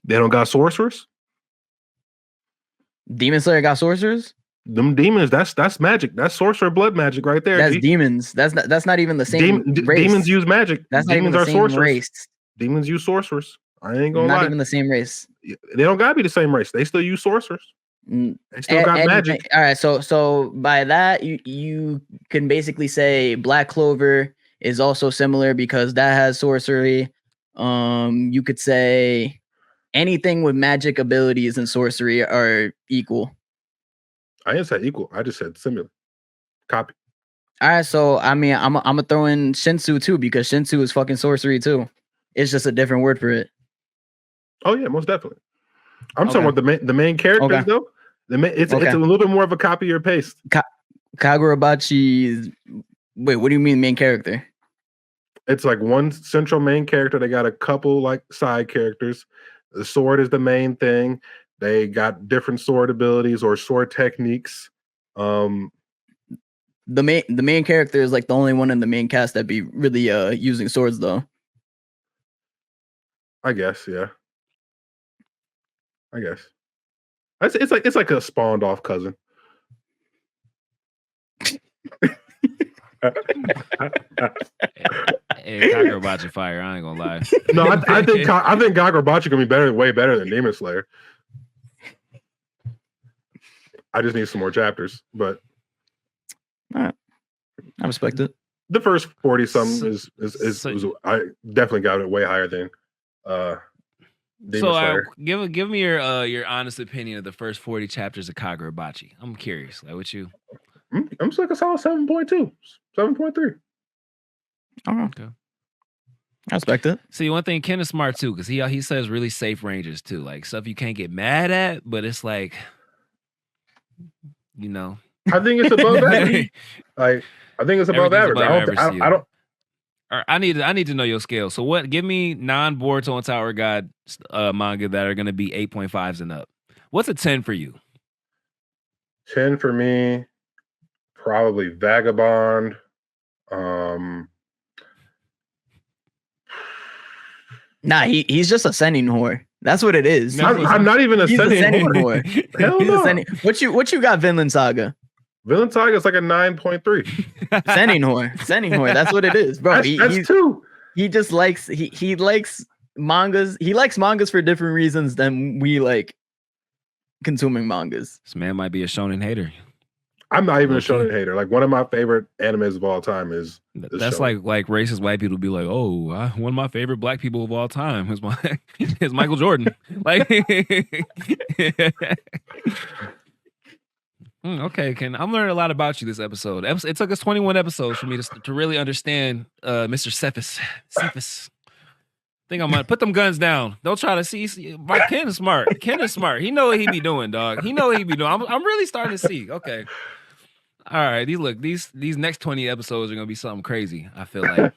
They don't got sorcerers? Demon Slayer got sorcerers? Them demons, that's magic. That's sorcerer blood magic right there. That's demons. That's not even the same race. Demons use magic. That's demons not even the are same sorcerers. Race. Demons use sorcerers. I ain't gonna lie. Not even the same race. They don't gotta be the same race. They still use sorcerers. They still got magic. All right, so by that you can basically say Black Clover is also similar because that has sorcery. You could say anything with magic abilities and sorcery are equal. I didn't say equal. I just said similar. Copy. All right, so I mean, I'm gonna throw in Shinsu too because Shinsu is fucking sorcery too. It's just a different word for it. Oh yeah, most definitely. I'm talking about the main characters though. It's a little bit more of a copy or paste. Kagurabachi. Wait, what do you mean main character? It's like one central main character. They got a couple like side characters. The sword is the main thing. They got different sword abilities or sword techniques. The main character is like the only one in the main cast that be really using swords though. I guess, yeah. I guess. It's like a spawned off cousin. Hey, Kagurabachi fire. I ain't gonna lie. No, I think Kagurabachi gonna be way better than Demon Slayer. I just need some more chapters, but all right. I respect it. The first 40 something is I definitely got it way higher than Demon Slayer. Give me your honest opinion of the first 40 chapters of Kagurabachi. I'm curious. Like what you I'm just like a solid 7.2, 7.3. Okay. I respect it. See, one thing, Ken is smart too, because he says really safe ranges too, like stuff you can't get mad at, but it's like, you know. I think it's above average. I think it's above average. I don't. I need to know your scale. So what? Give me non-Boruto and Tower of God manga that are going to be 8.5s and up. What's a 10 for you? 10 for me, probably Vagabond. Nah, he's just a sending whore. That's what it is. I'm not even a sending whore. Hell no. What you got, Vinland Saga? Vinland Saga is like a 9.3. Sending whore. That's what it is, bro. That's two. He just likes he likes mangas. He likes mangas for different reasons than we like consuming mangas. This man might be a shonen hater. I'm not even a shonen hater. Like one of my favorite animes of all time is that's shonen. like racist white people be like, oh, one of my favorite black people of all time is Michael Jordan. Like, okay, Ken. I'm learning a lot about you this episode. It took us 21 episodes for me to really understand Mr. Cephas. I think I'm gonna put them guns down. Don't try to see. Ken is smart. He know what he be doing, dog. He know what he be doing. I'm really starting to see. Okay. All right. These next 20 episodes are gonna be something crazy. I feel like.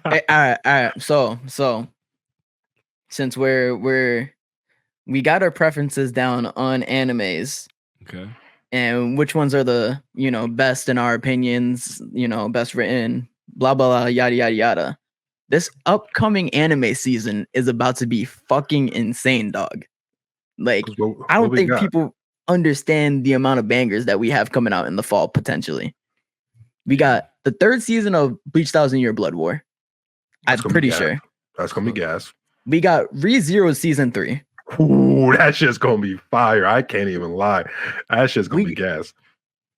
Hey, all right. So since we got our preferences down on animes. Okay. And which ones are the, best in our opinions, best written, blah, blah, blah, yada, yada, yada. this upcoming anime season is about to be fucking insane, dog. Like, I don't think people understand the amount of bangers that we have coming out in the fall, potentially. We got the 3rd season of Bleach 1000-Year Blood War. I'm pretty sure. That's going to be gas. We got ReZero Season 3. Ooh, that shit's going to be fire. I can't even lie. That shit's going to be gas.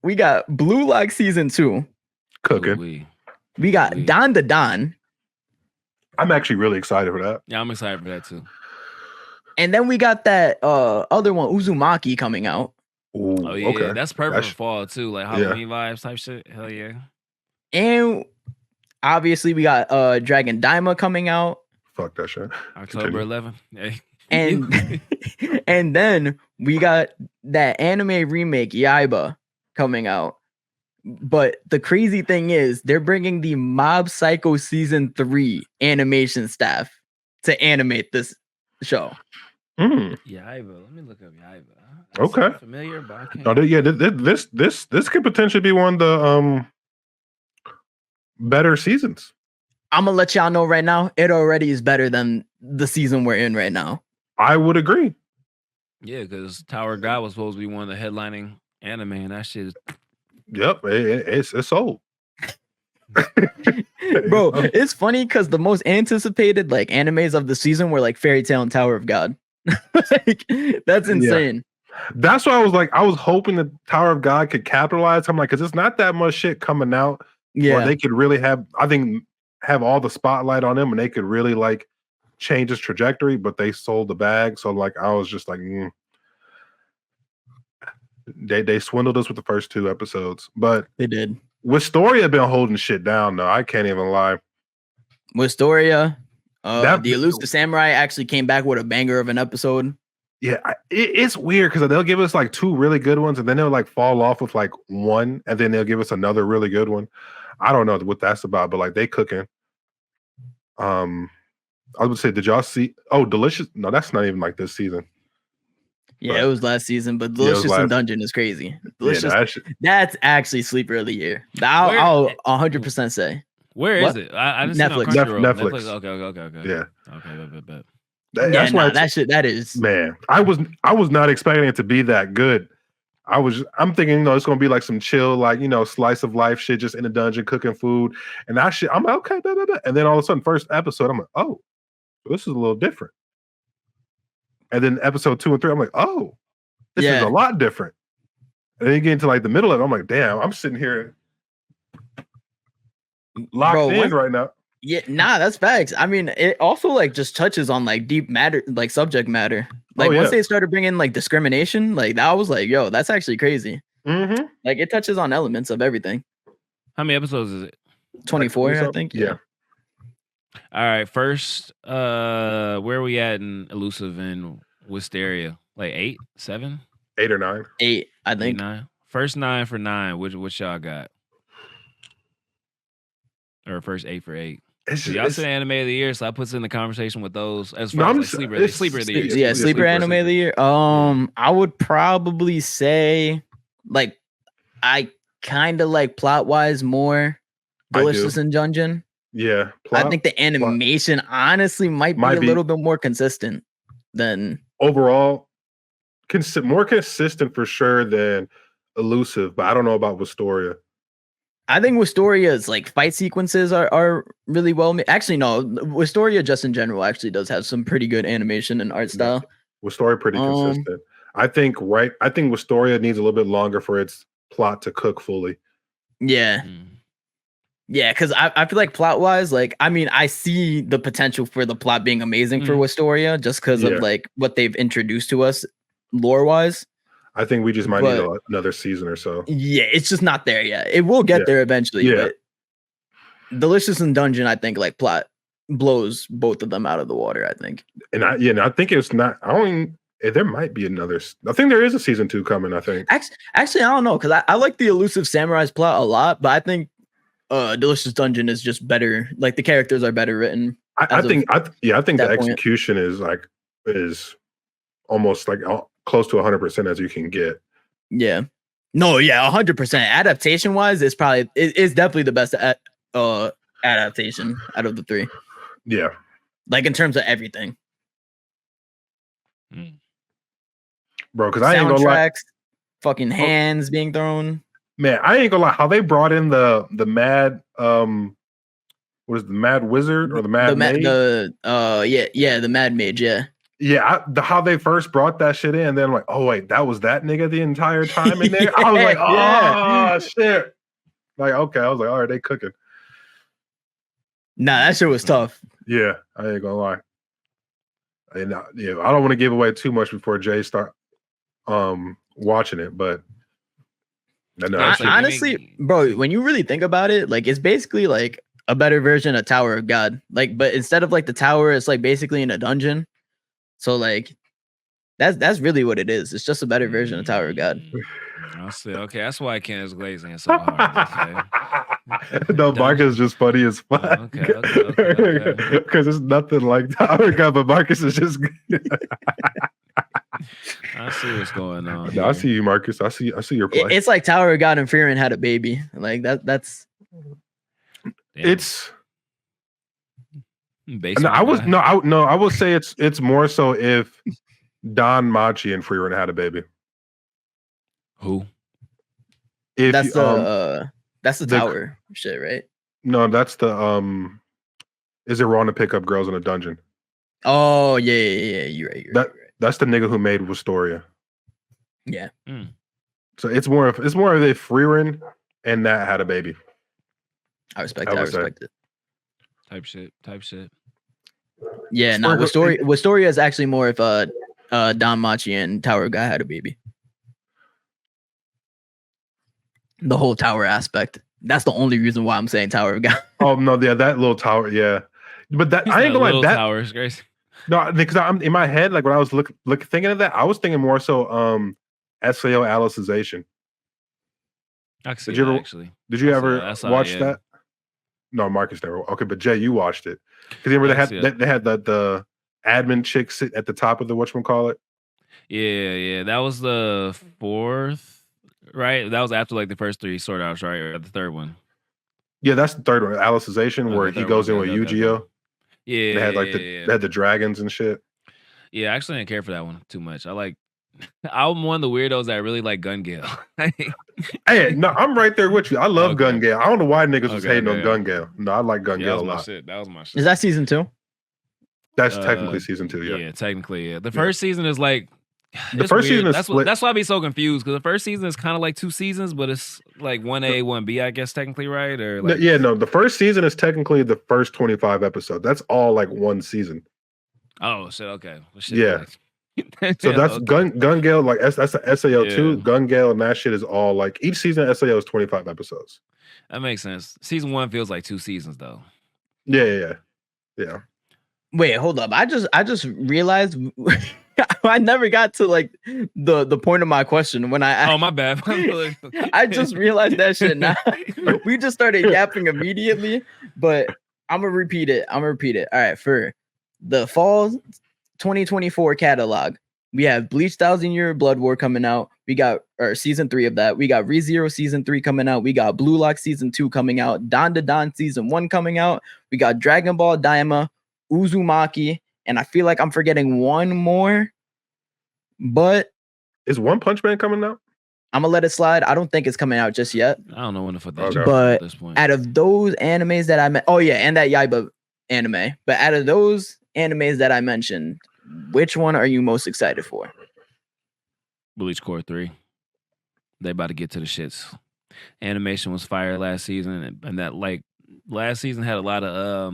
We got Blue Lock Season 2. Cooking. We got Don the Don. I'm actually really excited for that. Yeah, I'm excited for that too. And then we got that other one, Uzumaki, coming out. Ooh, oh yeah, okay. That's perfect for fall too, like Halloween vibes type shit. Hell yeah. And obviously we got Dragon Daima coming out. Fuck that shit. October 11th. Hey. And and then we got that anime remake Yaiba coming out. But the crazy thing is they're bringing the Mob Psycho Season 3 animation staff to animate this show. Yaiba. Let me look up Yaiba. Okay. Familiar, but I can't. No, this could potentially be one of the better seasons. I'm gonna let y'all know right now, it already is better than the season we're in right now. I would agree. Yeah, because Tower of God was supposed to be one of the headlining anime, and that shit is... Yep, it's sold. Bro, it's funny because the most anticipated like animes of the season were like Fairy Tail and Tower of God. Like, that's insane. Yeah. That's why I was hoping the Tower of God could capitalize. I'm like, because it's not that much shit coming out. Yeah, they could really have all the spotlight on them, and they could really like change its trajectory. But they sold the bag, so like I was just like, They swindled us with the first 2 episodes, but they did. Wistoria been holding shit down though. I can't even lie. Wistoria, the Elusive Samurai actually came back with a banger of an episode. Yeah, it's weird because they'll give us like 2 really good ones, and then they'll like fall off with like 1, and then they'll give us another really good one. I don't know what that's about, but like they cooking. I would say, did y'all see? Oh, Delicious. No, that's not even like this season. Yeah, but it was last season, but Delicious in Dungeon is crazy. Delicious, that's actually sleeper of the year. I'll 100% say. Where is it? I didn't Netflix. See Netflix. Okay. Yeah. Okay, bet. That's why that is. Man, I was not expecting it to be that good. I'm thinking, it's gonna be like some chill, like slice of life shit, just in a dungeon cooking food, and that shit. I'm like, okay, blah, blah, blah. And then all of a sudden, first episode, I'm like, oh, this is a little different. And then episode 2 and 3, I'm like, oh, this is a lot different. And then you get into like the middle of it, I'm like, damn, I'm sitting here locked in right now. Yeah, that's facts. I mean, it also like just touches on like deep matter, like subject matter. Like once they started bringing like discrimination, like that was like, yo, that's actually crazy. Mm-hmm. Like it touches on elements of everything. How many episodes is it? 24, I think. Yeah. All right, first, where are we at in Elusive and Wisteria? Like 8, 7? 8 or 9? 8, I think. 8, 9. First 9 for 9. Which y'all got? Or first 8 for 8? Y'all said anime of the year, so I put it in the conversation with those as far as like sleeper of the year. Yeah, sleeper anime of the year. I would probably say like I kind of like plot wise more Delicious in Dungeon. Yeah, I think the animation honestly might be a little bit more consistent than overall. More consistent for sure than Elusive, but I don't know about Wistoria. I think Wistoria's like fight sequences are really well made. Actually, no, Wistoria just in general actually does have some pretty good animation and art style. Wistoria pretty consistent. I think Wistoria needs a little bit longer for its plot to cook fully. Yeah. Yeah, because I feel like plot wise, like I mean, I see the potential for the plot being amazing for Wistoria just because of like what they've introduced to us lore wise. I think we just might need another season or so. Yeah, it's just not there yet. It will get there eventually. Yeah. But Delicious in Dungeon, I think like plot blows both of them out of the water, I think. And I think it's not. There might be another. I think there is a season 2 coming. I think. Actually, I don't know because I like the Elusive Samurai's plot a lot, but I think Delicious Dungeon is just better. Like the characters are better written. I think the execution is almost like close to 100% as you can get. Yeah. No, yeah, 100%. Adaptation wise, it's definitely the best adaptation out of the 3. Yeah. Like in terms of everything. Bro, because I ain't gonna lie. Fucking hands being thrown. Man, I ain't gonna lie. How they brought in the mad what is the mad wizard or the mad maid? The mad mage, yeah. Yeah, how they first brought that shit in, then I'm like, oh wait, that was that nigga the entire time in there. I was like, oh shit. Like, okay, I was like, all right, they cooking. Nah, that shit was tough. Yeah, I ain't gonna lie. And I don't want to give away too much before Jay start watching it, but honestly, bro, when you really think about it, like it's basically like a better version of Tower of God. Like, but instead of like the tower, it's like basically in a dungeon. So like that's really what it is. It's just a better version of Tower of God. I'll say, okay, that's why Ken is glazing so hard. Okay. No, Marcus is just funny as fuck. Okay. Because it's nothing like Tower of God, but Marcus is just I see what's going on. No, I see you, Marcus. I see your play. It's like Tower of God and Frieren had a baby. Like that's it's I will say it's more so if Don Machi and Frieren had a baby. Who? If that's the tower shit, right? No, that's the is it wrong to pick up girls in a dungeon? Oh yeah, you're right. That's the nigga who made Wistoria. Yeah. So it's more of if Frieren and Nat had a baby. I respect it. Type shit. Yeah, no, Wistoria is actually more if Don Machi and Tower Guy had a baby. The whole tower aspect. That's the only reason why I'm saying Tower of God. Oh no, yeah, that little tower, yeah. But that I ain't gonna like that tower is crazy. No, because I'm in my head, like when I was thinking of that, I was thinking more so SAO Alicization. Did you ever watch that? No, Marcus never. Okay, but Jay, you watched it. Because remember they had the admin chick sit at the top of the whatchamacallit? Yeah. That was the 4th, right? That was after like the first 3 Sword Arts, right? Or the 3rd one. Yeah, that's the 3rd one, Alicization, where he goes in with Yu-Gi-Oh. Yeah, they had they had the dragons and shit. Yeah, I actually didn't care for that one too much. I'm one of the weirdos that really like Gun Gale. Hey, no, I'm right there with you. I love Gun Gale. I don't know why niggas was hating on Gun Gale. No, I like Gun Gale a lot. That was my shit. Is that season 2? That's technically season 2. Yeah, technically. Yeah. The first season is like the first season is split. That's why I be so confused because the first season is kind of like 2 seasons, but it's like 1A, 1B, I guess technically, right? Or like... no. The first season is technically the first 25 episodes. That's all like one season. Oh shit! Okay. Well, shit, yeah. So that's Gun Gale, like that's the SAO 2. Gun Gale and that shit is all like each season of SAO is 25 episodes. That makes sense. Season 1 feels like 2 seasons though. Yeah. Wait, hold up. I just realized I never got to like the point of my question when I my bad. I just realized that shit now. We just started yapping immediately, but I'm gonna repeat it. All right, for the fall 2024 catalog, we have Bleach 1000 Year Blood War coming out. We got season 3 of that. We got ReZero season 3 coming out. We got Blue Lock season 2 coming out. Don to Don season 1 coming out. We got Dragon Ball Daima, Uzumaki, and I feel like I'm forgetting one more. But is One Punch Man coming out? I'm gonna let it slide. I don't think it's coming out just yet. I don't know when to put that. But at this point. Out of those animes that I and that Yaiba anime. But out of those animes that I mentioned, which one are you most excited for? Bleach Core 3. They about to get to the shits. Animation was fire last season, and that like last season had a lot of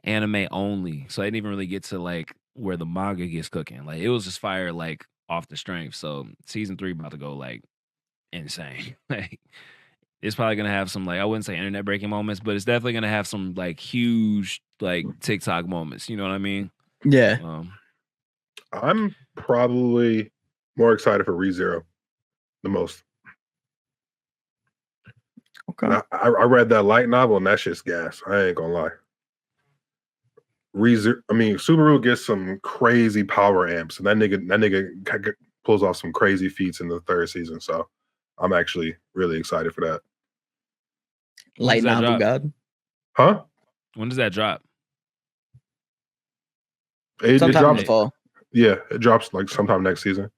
anime only, so I didn't even really get to like where the manga gets cooking. Like it was just fire like off the strength. So season 3 about to go like insane. Like it's probably gonna have some like I wouldn't say internet breaking moments, but it's definitely gonna have some like huge like TikTok moments. You know what I mean? Yeah. I'm probably more excited for ReZero the most. Okay. I read that light novel and that shit's gas. I ain't gonna lie. Subaru gets some crazy power amps, and that nigga pulls off some crazy feats in the 3rd season. So I'm actually really excited for that. Light novel god. Huh? When does that drop? It sometime in drops. the fall. Yeah, it drops like sometime next season.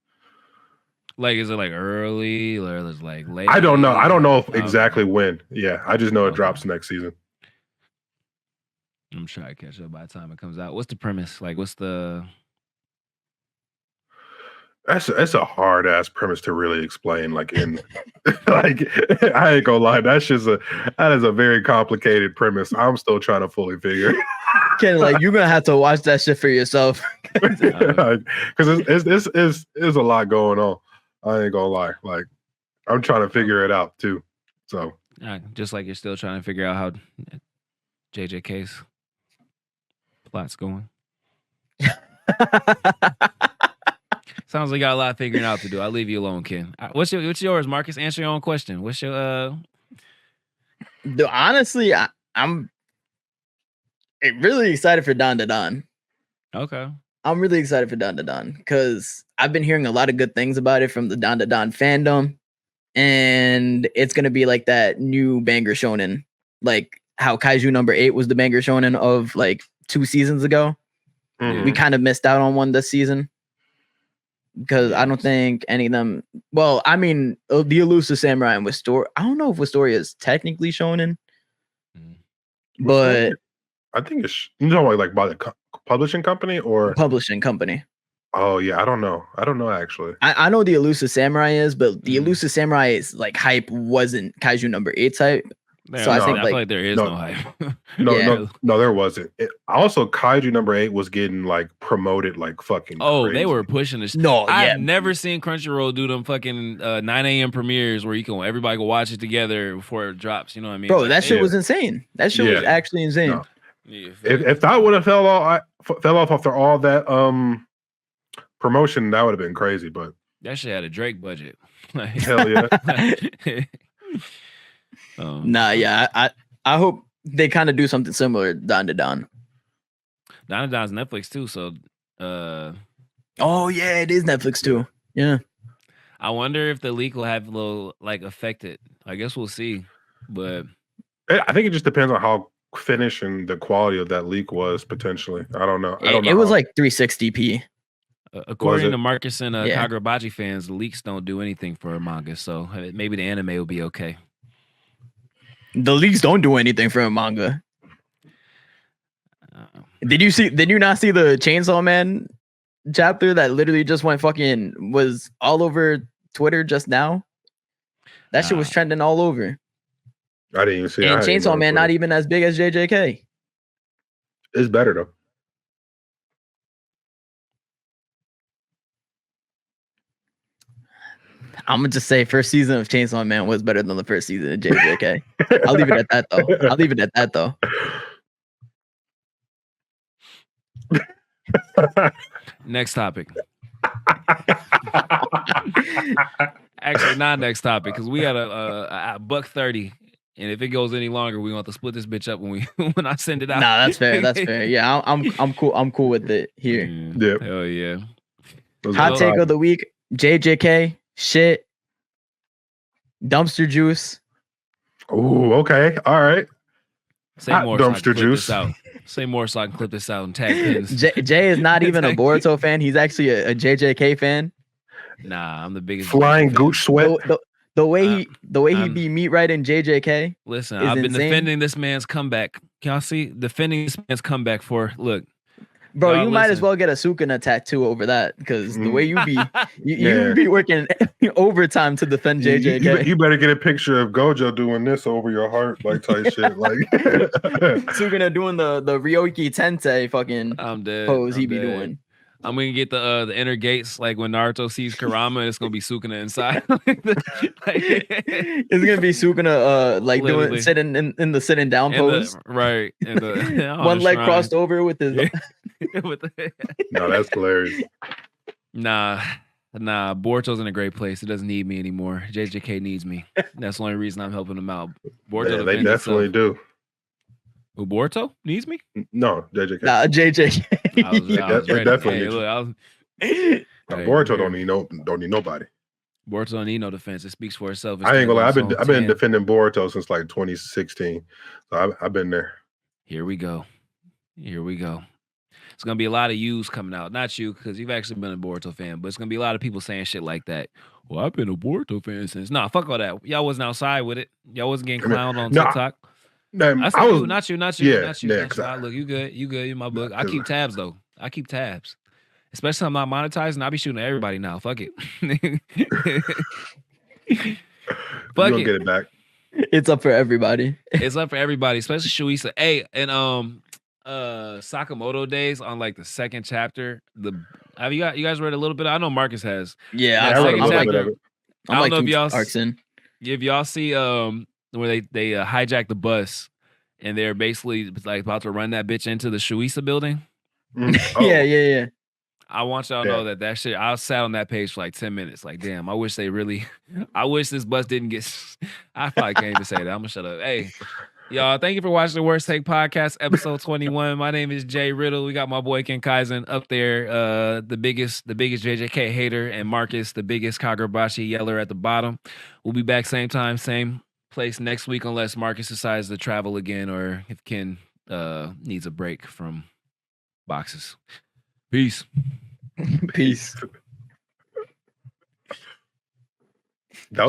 Like, is it like early or is it like late? I don't know. I don't know if Okay. exactly when. Yeah, I just know it Okay. drops next season. I'm trying to catch up by the time it comes out. What's the premise? Like, what's the? That's a hard ass premise to really explain. Like in, like I ain't gonna lie, that is a very complicated premise. I'm still trying to fully figure. Ken, like you're gonna have to watch that shit for yourself. Because it's a lot going on. I ain't gonna lie. Like I'm trying to figure it out too. So Just like you're still trying to figure out how JJK's plot's going. Sounds like you got a lot figuring out to do. I'll leave you alone, Ken. What's yours, Marcus? Answer your own question. What's your Honestly, I'm really excited for Don to Don. Okay. I'm really excited for Don to Don because I've been hearing a lot of good things about it from the Don to Don fandom, and it's gonna be like that new banger shonen, like how Kaiju number 8 was the banger shonen of like 2 seasons ago. mhm. We kind of missed out on one this season because I don't think any of them. Well, I mean, the Elusive Samurai and Wistoria. I don't know if Wistoria is technically shonen, but I think it's like by the publishing company or publishing company. Oh yeah, I don't know actually. I know the Elusive Samurai is, but the Elusive Samurai is like hype wasn't Kaiju number 8 type. Yeah, So I think feel like there is no hype. No, there wasn't. Also, Kaiju number 8 was getting like promoted like fucking. Crazy. They were pushing this. No, I've never seen Crunchyroll do them fucking 9 a.m. premieres where everybody can watch it together before it drops. You know what I mean? Bro, like, that shit was insane. That shit was actually insane. No. If that would have fell off after all that promotion, that would have been crazy. But that shit had a Drake budget. Hell yeah. I hope they kind of do something similar Don to Don. Don to Don's Netflix too, so oh yeah, it is Netflix too. Yeah. I wonder if the leak will have a little like affect it. I guess we'll see. But I think it just depends on how finished and the quality of that leak was potentially. I don't know. It was like 360p. According to Marcus and Kagurabachi fans, the leaks don't do anything for a manga, so maybe the anime will be okay. The leaks don't do anything for a manga. Did you not see the Chainsaw Man chapter that literally just was all over Twitter just now? That shit was trending all over. I didn't even see it. And Chainsaw Man not even as big as JJK. It's better though. I'm gonna just say first season of Chainsaw Man was better than the first season of JJK. I'll leave it at that though. Next topic. Actually, not next topic because we got a $130, and if it goes any longer, we want to split this bitch up when I send it out. Nah, that's fair. That's fair. Yeah, I'm cool. I'm cool with it here. Yeah. Hell yeah. Hot take of the week: JJK shit. Dumpster juice. Oh, okay. All right. Say more. Dumpster juice. Say more so I can clip this out and tag pins. Jay is not even a Boruto fan. He's actually a JJK fan. Nah, I'm the biggest flying gooch sweat. The way he be meat right in JJK. Listen, I've been defending this man's comeback. Can y'all see defending this man's comeback for look? Bro, you might as well get a Sukuna tattoo over that because the way you be you be working overtime to defend JJK. You better get a picture of Gojo doing this over your heart, like type shit. Like Sukuna doing the Ryoiki Tensei fucking pose he be doing. I'm gonna get the inner gates like when Naruto sees Kurama, and it's gonna be Sukuna inside. It's gonna be Sukuna like doing sitting in the sitting down pose. Right. One leg crossed over with his No, that's hilarious. Nah, Boruto's in a great place. It doesn't need me anymore. JJK needs me. That's the only reason I'm helping him out. Boruto they definitely do. Who, Boruto needs me? No, JJK. Nah, JJK. They definitely need Boruto don't need nobody. Boruto don't need no defense. It speaks for itself. I ain't gonna lie. I've been defending Boruto since like 2016. So I've been there. Here we go. It's gonna be a lot of yous coming out. Not you, because you've actually been a Boruto fan, but it's gonna be a lot of people saying shit like that. Well, I've been a Boruto fan since. Nah, fuck all that. Y'all wasn't outside with it. Y'all wasn't getting clowned on TikTok. I said you, not you. Look, you good. You in my book. I keep tabs though. I keep tabs. Especially I'm not monetizing. I'll be shooting at everybody now. Fuck it. Fuck it. Get it back. It's up for everybody. It's up for everybody, especially Shueisha. Hey, and Sakamoto Days on like the second chapter. Have you guys read a little bit? I know Marcus has. Yeah, I read a little bit of it. I don't know if y'all arcs in. If y'all see where they hijack the bus and they're basically like about to run that bitch into the Shueisha building. Yeah. I want y'all to know that shit. I sat on that page for like 10 minutes. Like, damn, I wish this bus didn't get. I probably can't even say that. I'm gonna shut up. Hey, y'all, thank you for watching the Worst Take Podcast, episode 21. My name is Jay Riddle. We got my boy Ken Kaisen up there, the biggest JJK hater, and Marcus, the biggest Kagurabashi yeller at the bottom. We'll be back same time, same place next week, unless Marcus decides to travel again or if Ken needs a break from boxes. Peace. Peace. That was